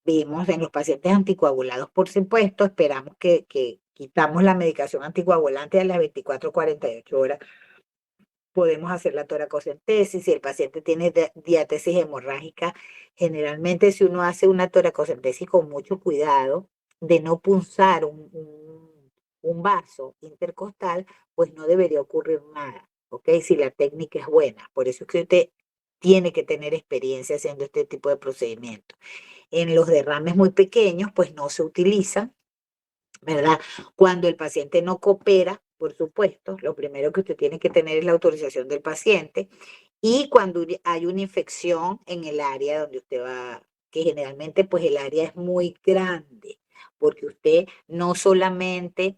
vemos en los pacientes anticoagulados, por supuesto, esperamos que quitamos la medicación anticoagulante a las 24 o 48 horas. Podemos hacer la toracocentesis. Si el paciente tiene diátesis hemorrágica, generalmente si uno hace una toracocentesis con mucho cuidado de no punzar un vaso intercostal, pues no debería ocurrir nada, ¿ok? Si la técnica es buena. Por eso es que usted tiene que tener experiencia haciendo este tipo de procedimientos. En los derrames muy pequeños, pues no se utilizan, ¿verdad? Cuando el paciente no coopera, por supuesto, lo primero que usted tiene que tener es la autorización del paciente, y cuando hay una infección en el área donde usted va, que generalmente pues el área es muy grande, porque usted no solamente,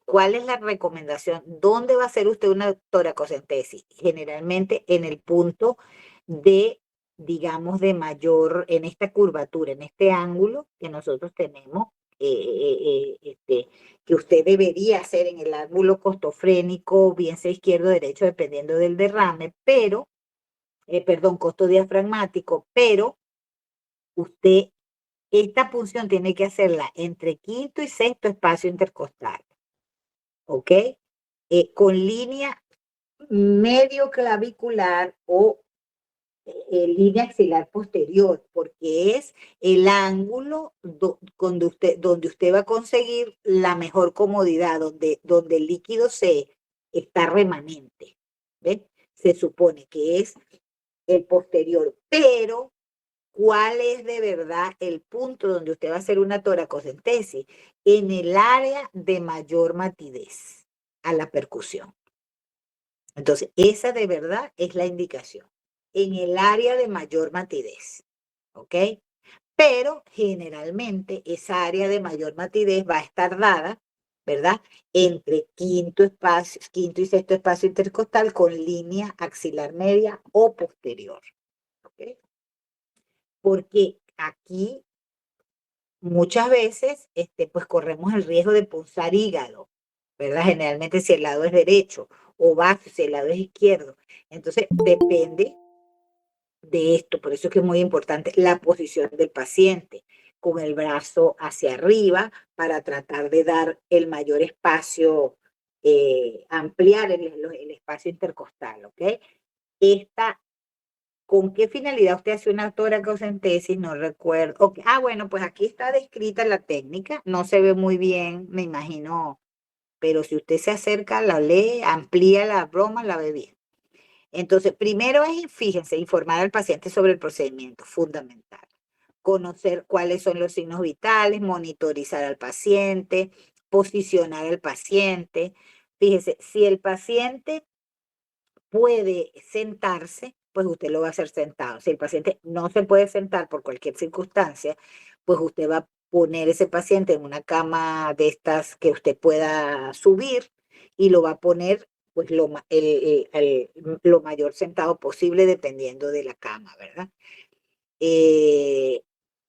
¿cuál es la recomendación? ¿Dónde va a hacer usted una toracocentesis? Generalmente en el punto de, digamos, de mayor, en esta curvatura, en este ángulo que nosotros tenemos, que usted debería hacer en el ángulo costofrénico, bien sea izquierdo o derecho, dependiendo del derrame, pero, perdón, costo diafragmático, pero usted, esta punción tiene que hacerla entre quinto y sexto espacio intercostal, ¿ok? Con línea medio clavicular o línea axilar posterior, porque es el ángulo donde usted va a conseguir la mejor comodidad, donde el líquido está remanente. ¿Ven? Se supone que es el posterior, pero ¿cuál es de verdad el punto donde usted va a hacer una toracocentesis? En el área de mayor matidez a la percusión. Entonces, esa de verdad es la indicación, en el área de mayor matidez, ¿ok? Pero generalmente esa área de mayor matidez va a estar dada, ¿verdad? Entre quinto y sexto espacio intercostal con línea axilar media o posterior, ¿ok? Porque aquí muchas veces, pues corremos el riesgo de punzar hígado, ¿verdad? Generalmente si el lado es derecho, o bajo si el lado es izquierdo. Entonces, depende de esto, por eso es que es muy importante la posición del paciente, con el brazo hacia arriba para tratar de dar el mayor espacio, ampliar el espacio intercostal, ¿ok? ¿Con qué finalidad usted hace una toracocentesis? No recuerdo. Okay. Bueno, pues aquí está descrita la técnica, no se ve muy bien, me imagino, pero si usted se acerca, la lee, amplía la broma, la ve bien. Entonces, primero es, fíjense, informar al paciente sobre el procedimiento, fundamental. Conocer cuáles son los signos vitales, monitorizar al paciente, posicionar al paciente, Fíjese, si el paciente puede sentarse, pues usted lo va a hacer sentado. Si el paciente no se puede sentar por cualquier circunstancia, pues usted va a poner ese paciente en una cama de estas que usted pueda subir y lo va a poner pues lo mayor sentado posible dependiendo de la cama, ¿verdad?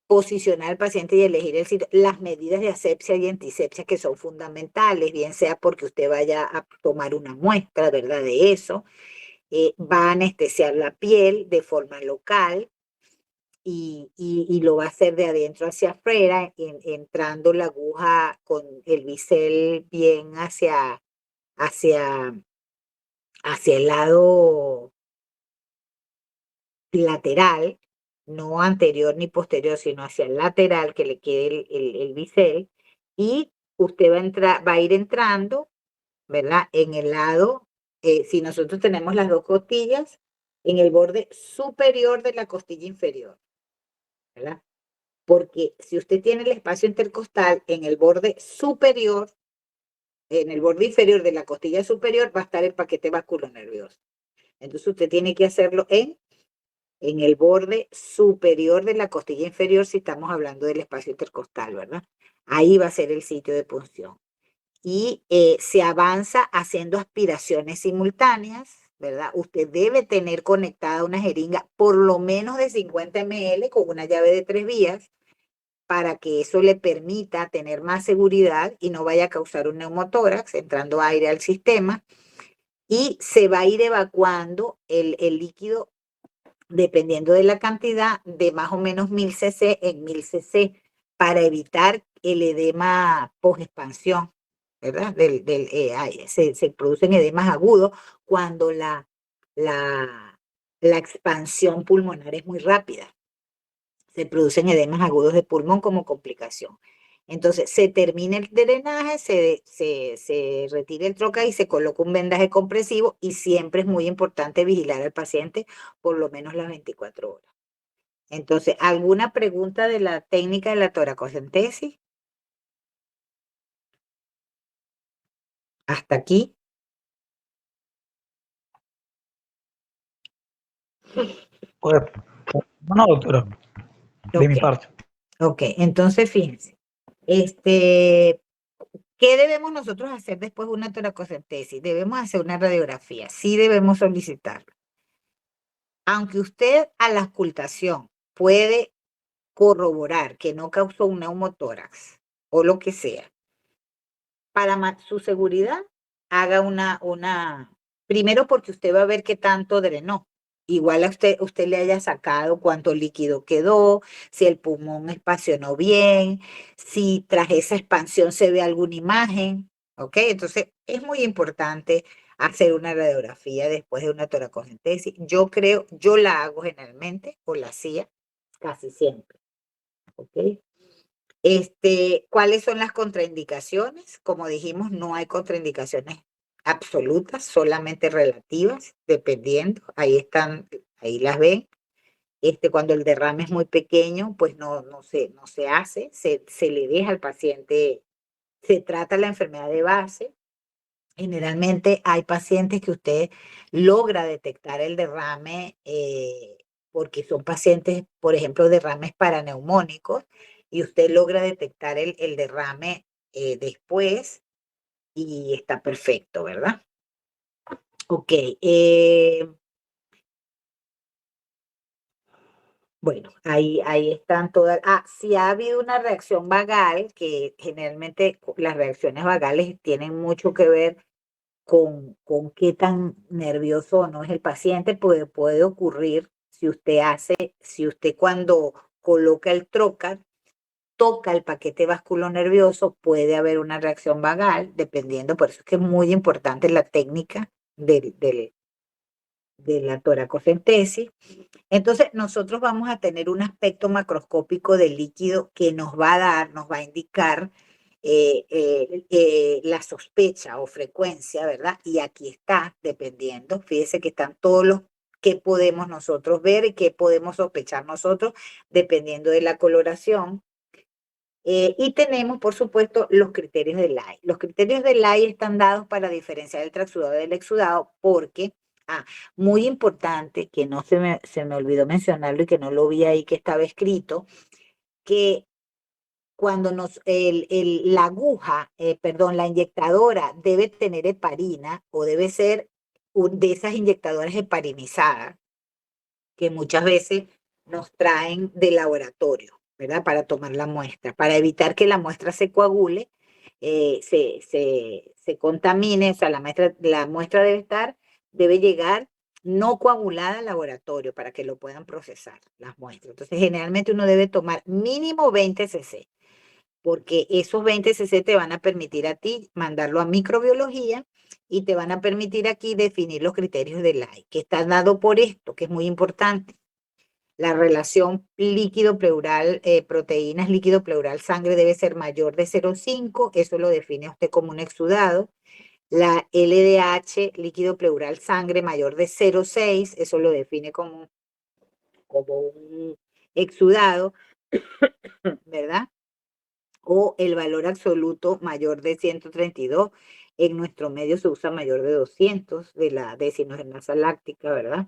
Posicionar al paciente y elegir el sitio, las medidas de asepsia y antisepsia que son fundamentales, bien sea porque usted vaya a tomar una muestra, ¿verdad? De eso, va a anestesiar la piel de forma local y lo va a hacer de adentro hacia afuera, entrando la aguja con el bisel bien hacia el lado lateral, no anterior ni posterior, sino hacia el lateral, que le quede el bisel, y usted va a ir entrando, ¿verdad? En el lado, si nosotros tenemos las dos costillas, en el borde superior de la costilla inferior, ¿verdad? Porque si usted tiene el espacio intercostal en el borde superior, en el borde inferior de la costilla superior, va a estar el paquete vasculonervioso. Entonces usted tiene que hacerlo en el borde superior de la costilla inferior, si estamos hablando del espacio intercostal, ¿verdad? Ahí va a ser el sitio de punción. Y se avanza haciendo aspiraciones simultáneas, ¿verdad? Usted debe tener conectada una jeringa por lo menos de 50 ml con una llave de 3 vías para que eso le permita tener más seguridad y no vaya a causar un neumotórax entrando aire al sistema. Y se va a ir evacuando el líquido dependiendo de la cantidad, de más o menos 1000 cc en 1000 cc para evitar el edema post-expansión, ¿verdad? Se producen edemas agudos cuando la expansión pulmonar es muy rápida. Se producen edemas agudos de pulmón como complicación. Entonces, se termina el drenaje, se retira el troca y se coloca un vendaje compresivo y siempre es muy importante vigilar al paciente por lo menos las 24 horas. Entonces, ¿alguna pregunta de la técnica de la toracocentesis? ¿Hasta aquí? Pues, no, doctora, de mi parte. Ok, entonces fíjense, ¿qué debemos nosotros hacer después de una toracocentesis? Debemos hacer una radiografía, sí debemos solicitarlo. Aunque usted a la auscultación puede corroborar que no causó un neumotórax o lo que sea, para su seguridad, haga primero porque usted va a ver qué tanto drenó. Igual a usted le haya sacado cuánto líquido quedó, si el pulmón espacionó bien, si tras esa expansión se ve alguna imagen, ¿ok? Entonces, es muy importante hacer una radiografía después de una toracocentesis. Yo la hago generalmente, o la hacía casi siempre, ¿ok? ¿Cuáles son las contraindicaciones? Como dijimos, no hay contraindicaciones absolutas, solamente relativas, dependiendo. Ahí están, ahí las ven. Cuando el derrame es muy pequeño, pues no se hace, se le deja al paciente, se trata la enfermedad de base. Generalmente hay pacientes que usted logra detectar el derrame porque son pacientes, por ejemplo, derrames paraneumónicos, y usted logra detectar el derrame después y está perfecto, ¿verdad? Ok. Bueno, ahí están todas. Si ha habido una reacción vagal, que generalmente las reacciones vagales tienen mucho que ver con qué tan nervioso o no es el paciente, puede ocurrir si usted cuando coloca el trocar, toca el paquete vasculonervioso, puede haber una reacción vagal, dependiendo, por eso es que es muy importante la técnica de la toracocentesis. Entonces, nosotros vamos a tener un aspecto macroscópico del líquido que nos va a indicar la sospecha o frecuencia, ¿verdad? Y aquí está, dependiendo, fíjese que están todos los que podemos nosotros ver y que podemos sospechar nosotros, dependiendo de la coloración. Y tenemos, por supuesto, los criterios de Lai. Los criterios de Lai están dados para diferenciar el transudado del exudado porque, muy importante, que no se me olvidó mencionarlo y que no lo vi ahí que estaba escrito, que cuando la aguja, perdón, la inyectadora debe tener heparina o debe ser de esas inyectadoras heparinizadas que muchas veces nos traen de laboratorio, ¿verdad? Para tomar la muestra, para evitar que la muestra se coagule, se contamine, o sea, la muestra debe llegar no coagulada al laboratorio para que lo puedan procesar las muestras. Entonces, generalmente uno debe tomar mínimo 20 cc, porque esos 20 cc te van a permitir a ti mandarlo a microbiología y te van a permitir aquí definir los criterios de Lai, que están dados por esto, que es muy importante. La relación líquido-pleural, proteínas líquido-pleural sangre debe ser mayor de 0,5, eso lo define usted como un exudado. La LDH líquido-pleural sangre mayor de 0,6, eso lo define como un exudado, ¿verdad? O el valor absoluto mayor de 132, en nuestro medio se usa mayor de 200 de la deshidrogenasa láctica, ¿verdad?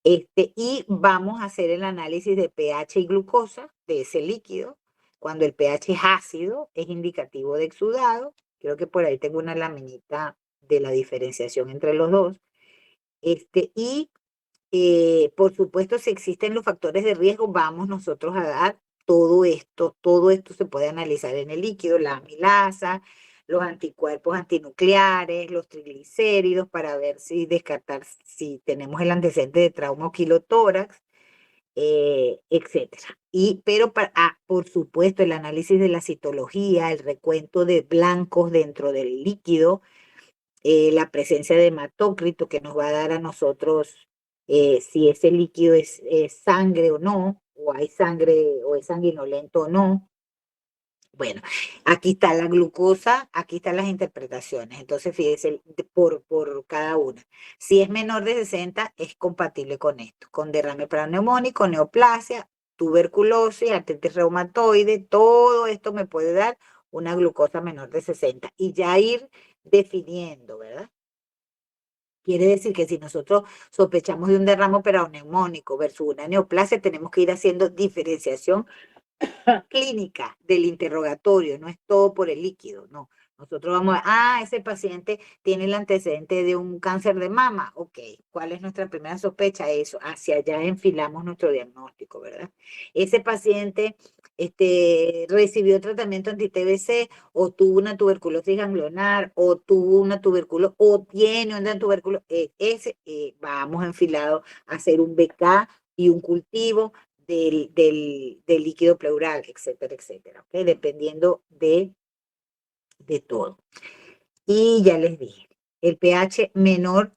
Y vamos a hacer el análisis de pH y glucosa de ese líquido. Cuando el pH es ácido, es indicativo de exudado. Creo que por ahí tengo una laminita de la diferenciación entre los dos. Por supuesto, si existen los factores de riesgo, vamos nosotros a dar todo esto se puede analizar en el líquido, la amilasa, los anticuerpos antinucleares, los triglicéridos, para ver descartar si tenemos el antecedente de trauma o quilotórax, etcétera. Pero por supuesto, el análisis de la citología, el recuento de blancos dentro del líquido, la presencia de hematócrito que nos va a dar a nosotros si ese líquido es sangre o no, o hay sangre o es sanguinolento o no. Bueno, aquí está la glucosa, aquí están las interpretaciones. Entonces, fíjese por cada una. Si es menor de 60, es compatible con esto, con derrame paraneumónico, neoplasia, tuberculosis, artritis reumatoide, todo esto me puede dar una glucosa menor de 60 y ya ir definiendo, ¿verdad? Quiere decir que si nosotros sospechamos de un derrame paraneumónico versus una neoplasia, tenemos que ir haciendo diferenciación clínica del interrogatorio, no es todo por el líquido, no. Nosotros vamos ese paciente tiene el antecedente de un cáncer de mama, ok, ¿cuál es nuestra primera sospecha? Eso, hacia allá enfilamos nuestro diagnóstico, ¿verdad? Ese paciente recibió tratamiento anti-TBC o tuvo una tuberculosis ganglionar o tuvo una tuberculosis o tiene una tuberculosis, vamos enfilado a hacer un BK y un cultivo del líquido pleural, etcétera, etcétera, ¿ok? Dependiendo de todo. Y ya les dije, el pH menor,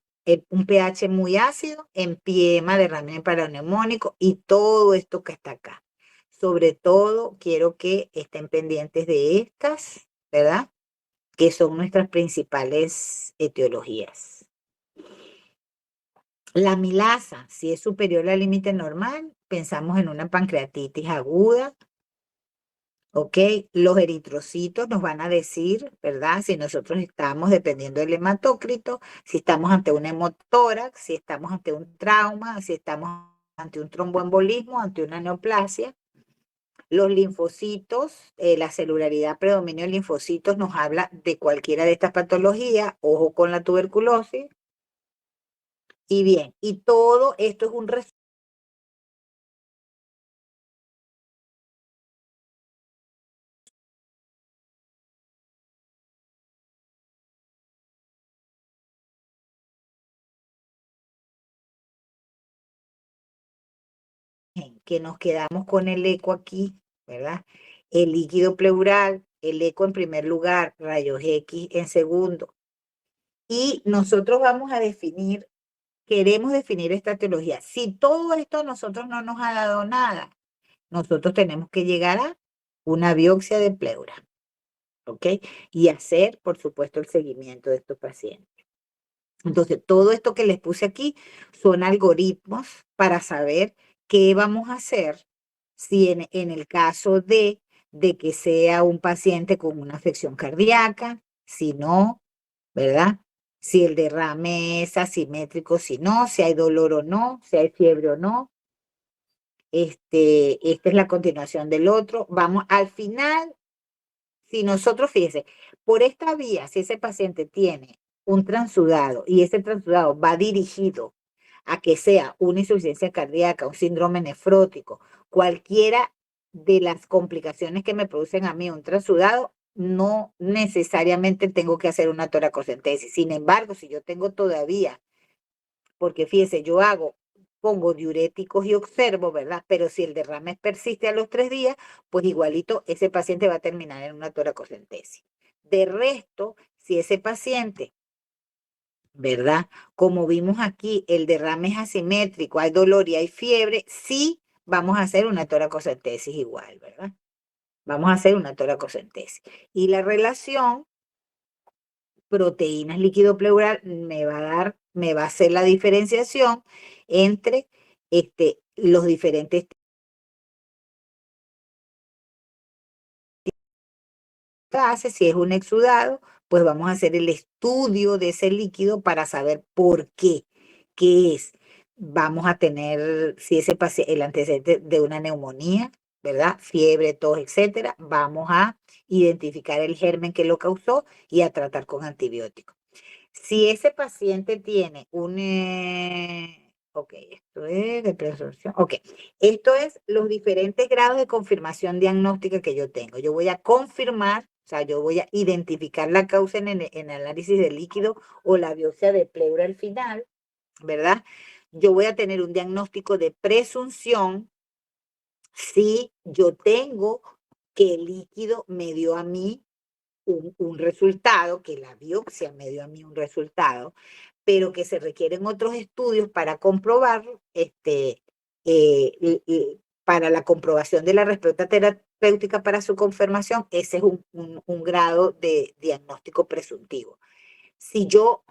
un pH muy ácido, empiema, derrame paraneumónico y todo esto que está acá. Sobre todo, quiero que estén pendientes de estas, ¿verdad? Que son nuestras principales etiologías. La amilasa, si es superior al límite normal, pensamos en una pancreatitis aguda, ¿ok? Los eritrocitos nos van a decir, ¿verdad? Si nosotros estamos, dependiendo del hematócrito, si estamos ante un hemotórax, si estamos ante un trauma, si estamos ante un tromboembolismo, ante una neoplasia. Los linfocitos, la celularidad, predominio de linfocitos nos habla de cualquiera de estas patologías, ojo con la tuberculosis. Y bien, y todo esto es un resumen que nos quedamos con el eco aquí, ¿verdad? El líquido pleural, el eco en primer lugar, rayos X en segundo. Y nosotros vamos a queremos definir esta etiología. Si todo esto a nosotros no nos ha dado nada, nosotros tenemos que llegar a una biopsia de pleura, ¿ok? Y hacer, por supuesto, el seguimiento de estos pacientes. Entonces, todo esto que les puse aquí son algoritmos para saber qué vamos a hacer si en el caso de de que sea un paciente con una afección cardíaca, si no, ¿verdad? Si el derrame es asimétrico, si no, si hay dolor o no, si hay fiebre o no. Esta es la continuación del otro. Vamos, al final, si nosotros, fíjese, por esta vía, si ese paciente tiene un transudado y ese transudado va dirigido a que sea una insuficiencia cardíaca, un síndrome nefrótico, cualquiera de las complicaciones que me producen a mí un transudado, no necesariamente tengo que hacer una toracocentesis. Sin embargo, si yo tengo todavía, porque fíjese, pongo diuréticos y observo, ¿verdad? Pero si el derrame persiste a los 3 días, pues igualito ese paciente va a terminar en una toracocentesis. De resto, si ese paciente, ¿verdad? Como vimos aquí, el derrame es asimétrico, hay dolor y hay fiebre, sí vamos a hacer una toracocentesis igual, ¿verdad? Vamos a hacer una toracocentesis. Y la relación proteínas líquido pleural me va a hacer la diferenciación entre los diferentes gases. Si es un exudado, pues vamos a hacer el estudio de ese líquido para saber por qué es. Vamos a tener, si ese paciente, el antecedente de una neumonía, ¿verdad? Fiebre, tos, etcétera. Vamos a identificar el germen que lo causó y a tratar con antibióticos. Si ese paciente tiene ok, esto es de presunción, ok, esto es los diferentes grados de confirmación diagnóstica que yo tengo. Yo voy a confirmar, o sea, yo voy a identificar la causa en el análisis de líquido o la biopsia de pleura al final, ¿verdad? Yo voy a tener un diagnóstico de presunción si yo tengo que el líquido me dio a mí un resultado, que la biopsia me dio a mí un resultado, pero que se requieren otros estudios para comprobarlo, para la comprobación de la respuesta terapéutica para su confirmación, ese es un grado de diagnóstico presuntivo. Si yo,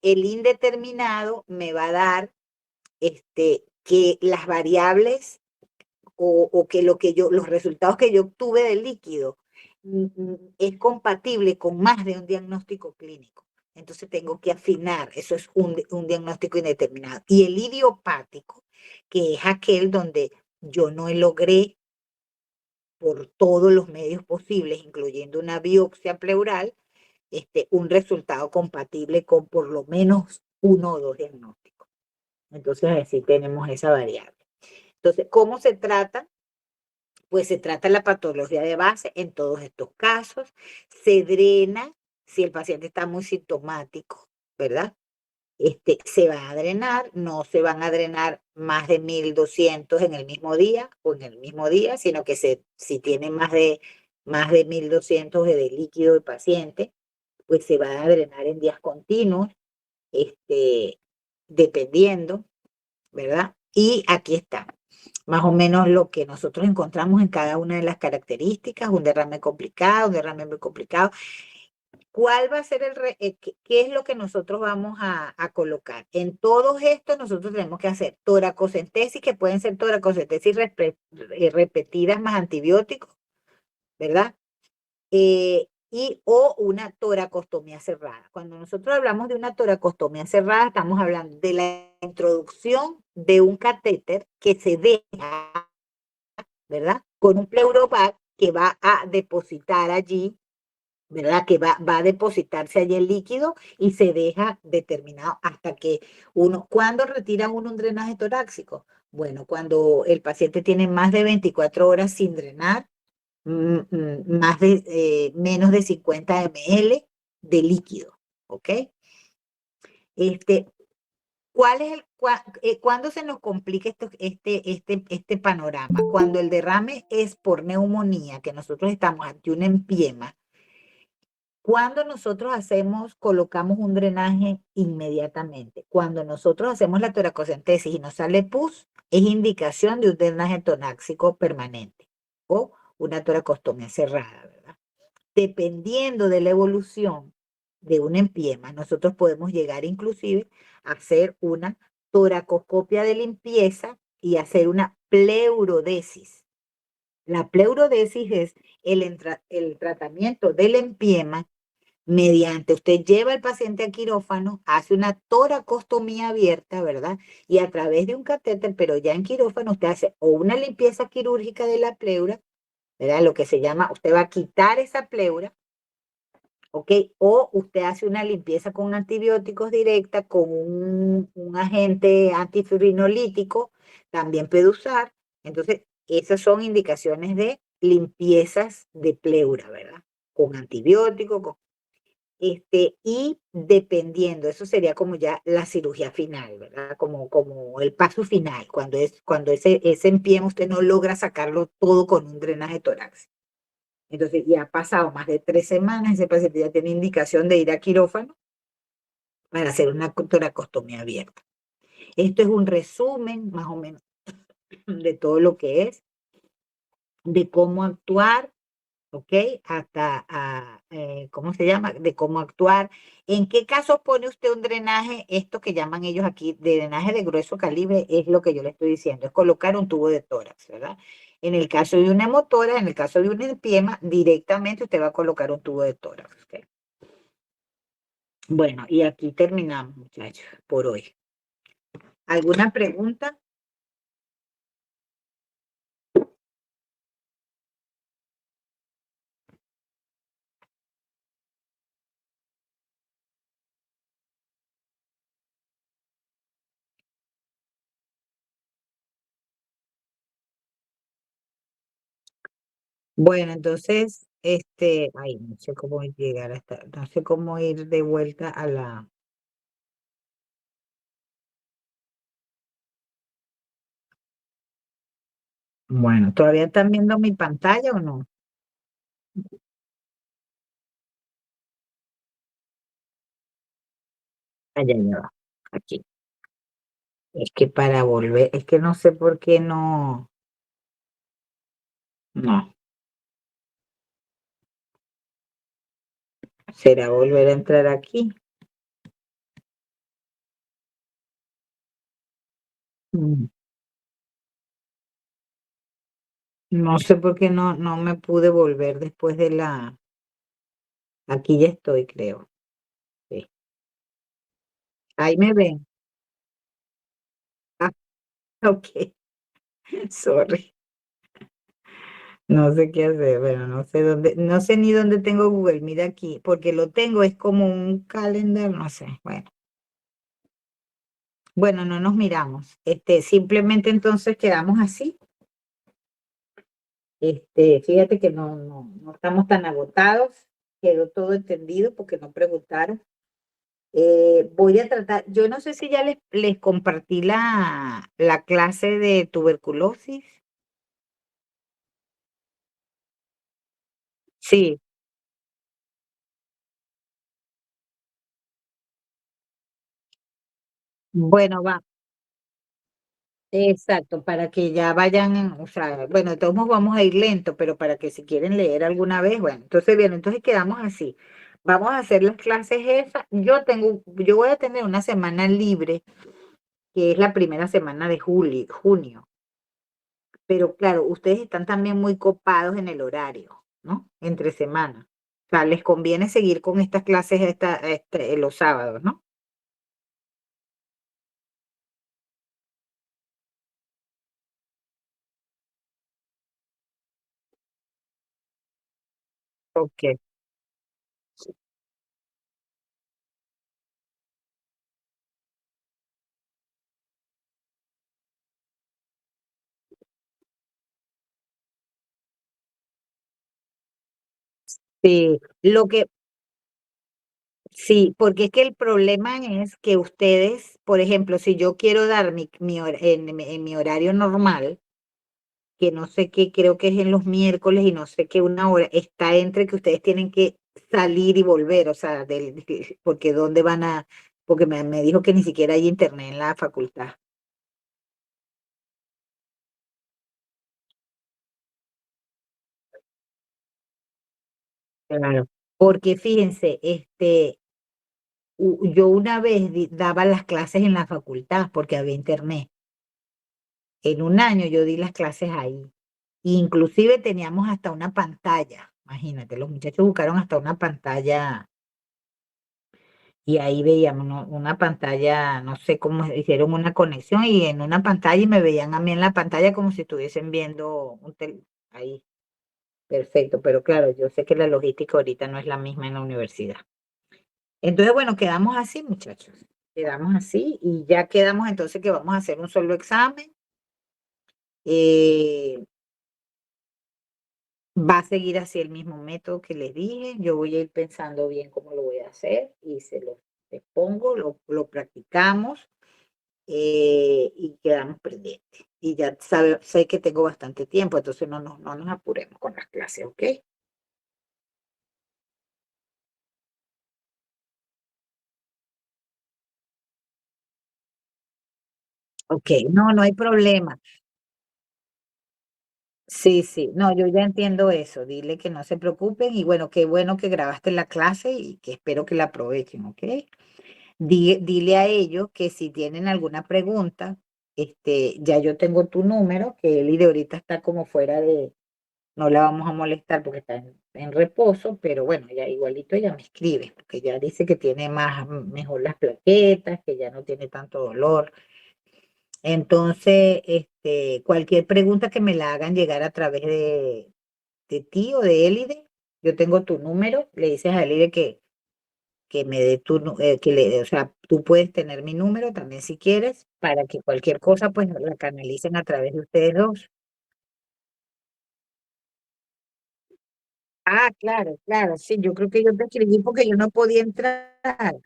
el indeterminado me va a dar que las variables o que los resultados que yo obtuve del líquido es compatible con más de un diagnóstico clínico. Entonces tengo que afinar, eso es un diagnóstico indeterminado. Y el idiopático, que es aquel donde yo no logré por todos los medios posibles, incluyendo una biopsia pleural, un resultado compatible con por lo menos 1 o 2 diagnósticos. Entonces así tenemos esa variable. Entonces, ¿cómo se trata? Pues se trata la patología de base en todos estos casos. Se drena si el paciente está muy sintomático, ¿verdad? Se va a drenar, no se van a drenar más de 1200 en el mismo día o en el mismo día, sino que si tiene más de 1200 de líquido el paciente, pues se va a drenar en días continuos, dependiendo, ¿verdad? Y aquí está, más o menos lo que nosotros encontramos en cada una de las características, un derrame complicado, un derrame muy complicado. ¿Cuál va a ser qué es lo que nosotros vamos a colocar? En todos estos nosotros tenemos que hacer toracocentesis, que pueden ser toracocentesis repetidas más antibióticos, ¿verdad? O una toracostomía cerrada. Cuando nosotros hablamos de una toracostomía cerrada, estamos hablando de la introducción de un catéter que se deja, ¿verdad? Con un pleurovac que va a depositar allí, ¿verdad? Que va a depositarse allí el líquido y se deja determinado hasta que ¿cuándo retira uno un drenaje torácico? Bueno, cuando el paciente tiene más de 24 horas sin drenar, menos de 50 ml de líquido, ¿ok? ¿Cuándo se nos complica este panorama? Cuando el derrame es por neumonía, que nosotros estamos ante un empiema. Cuando nosotros colocamos un drenaje inmediatamente. Cuando nosotros hacemos la toracocentesis y nos sale pus, es indicación de un drenaje torácico permanente o una toracostomía cerrada, ¿verdad? Dependiendo de la evolución de un empiema, nosotros podemos llegar inclusive a hacer una toracoscopia de limpieza y hacer una pleurodesis. La pleurodesis es el tratamiento del empiema mediante usted lleva al paciente a quirófano, hace una toracostomía abierta, ¿verdad? Y a través de un catéter, pero ya en quirófano, usted hace o una limpieza quirúrgica de la pleura, ¿verdad? Lo que se llama, usted va a quitar esa pleura, ¿ok? O usted hace una limpieza con antibióticos directa, con un agente antifibrinolítico, también puede usar. Entonces, esas son indicaciones de limpiezas de pleura, ¿verdad? Con antibióticos, y dependiendo, eso sería como ya la cirugía final, ¿verdad? Como el paso final, cuando ese empiema usted no logra sacarlo todo con un drenaje torácico. Entonces ya ha pasado más de 3 semanas, ese paciente ya tiene indicación de ir a quirófano para hacer una toracostomía abierta. Esto es un resumen más o menos de todo lo que es, de cómo actuar, ¿ok? ¿Cómo se llama? De cómo actuar. ¿En qué casos pone usted un drenaje? Esto que llaman ellos aquí de drenaje de grueso calibre es lo que yo le estoy diciendo, es colocar un tubo de tórax, ¿verdad? En el caso de una hemotora, en el caso de un empiema, directamente usted va a colocar un tubo de tórax, ¿ok? Bueno, y aquí terminamos, muchachos, por hoy. ¿Alguna pregunta? Bueno, entonces, ay, no sé cómo llegar hasta, no sé cómo ir de vuelta a la. Bueno, ¿todavía están viendo mi pantalla o no? Allá ya va, aquí. Es que para volver, es que no sé por qué no. ¿Será volver a entrar aquí? Mm, No sé por qué no me pude volver después de aquí ya estoy, creo. Sí. Ahí me ven. Ah, ok, sorry. No sé qué hacer, bueno, no sé dónde, no sé ni dónde tengo Google, mira aquí, porque lo tengo, es como un calendar, no sé, bueno. Bueno, no nos miramos. Simplemente entonces quedamos así. Fíjate que no estamos tan agotados, quedó todo entendido porque no preguntaron. Voy a tratar, yo no sé si ya les compartí la clase de tuberculosis. Sí, bueno, va. Exacto, para que ya vayan, o sea, bueno, de todos modos vamos a ir lento, pero para que si quieren leer alguna vez, bueno, entonces bien, entonces quedamos así. Vamos a hacer las clases esas. Yo voy a tener una semana libre, que es la primera semana de junio, pero claro, ustedes están también muy copados en el horario, ¿no? Entre semana. O sea, les conviene seguir con estas clases los sábados, ¿no? Ok. Sí, sí, porque es que el problema es que ustedes, por ejemplo, si yo quiero dar en mi horario normal, que no sé qué, creo que es en los miércoles y no sé qué una hora, está entre que ustedes tienen que salir y volver, o sea, porque dónde van porque me dijo que ni siquiera hay internet en la facultad. Claro. Porque fíjense, yo una vez daba las clases en la facultad porque había internet. En un año yo di las clases ahí. Inclusive teníamos hasta una pantalla, imagínate, los muchachos buscaron hasta una pantalla y ahí veíamos una pantalla, no sé cómo hicieron una conexión y en una pantalla y me veían a mí en la pantalla como si estuviesen viendo ahí. Perfecto, pero claro, yo sé que la logística ahorita no es la misma en la universidad. Entonces, bueno, quedamos así, muchachos. Quedamos así y ya quedamos entonces que vamos a hacer un solo examen. Va a seguir así el mismo método que les dije. Yo voy a ir pensando bien cómo lo voy a hacer y se lo expongo, lo practicamos y quedamos pendientes. Y ya sé que tengo bastante tiempo, entonces no nos apuremos con las clases, ¿ok? Ok, no hay problema. Sí, sí, no, yo ya entiendo eso. Dile que no se preocupen y bueno, qué bueno que grabaste la clase y que espero que la aprovechen, ¿ok? Dile a ellos que si tienen alguna pregunta, ya yo tengo tu número, que Eli de ahorita está como fuera no la vamos a molestar porque está en reposo, pero bueno, ya igualito ella me escribe, porque ya dice que tiene mejor las plaquetas, que ya no tiene tanto dolor. Entonces, cualquier pregunta que me la hagan llegar a través de ti o de Elide, yo tengo tu número, le dices a Elide que me dé o sea, tú puedes tener mi número también si quieres, para que cualquier cosa pues la canalicen a través de ustedes dos. Ah, claro, claro, sí, yo creo que yo te escribí porque yo no podía entrar,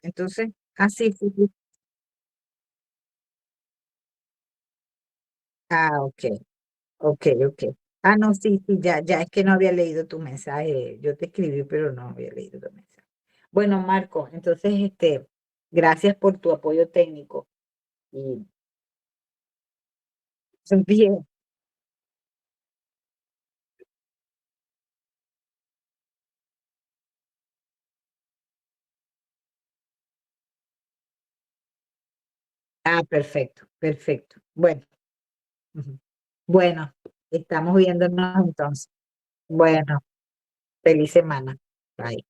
entonces, sí, sí, sí. Ah, ok, ok, ok. Ah, no, sí, sí, ya es que no había leído tu mensaje, yo te escribí, pero no había leído tu mensaje. Bueno, Marco, entonces, gracias por tu apoyo técnico y bien. Ah, perfecto, perfecto. Bueno, ujú. Bueno, estamos viéndonos entonces. Bueno, feliz semana. Bye.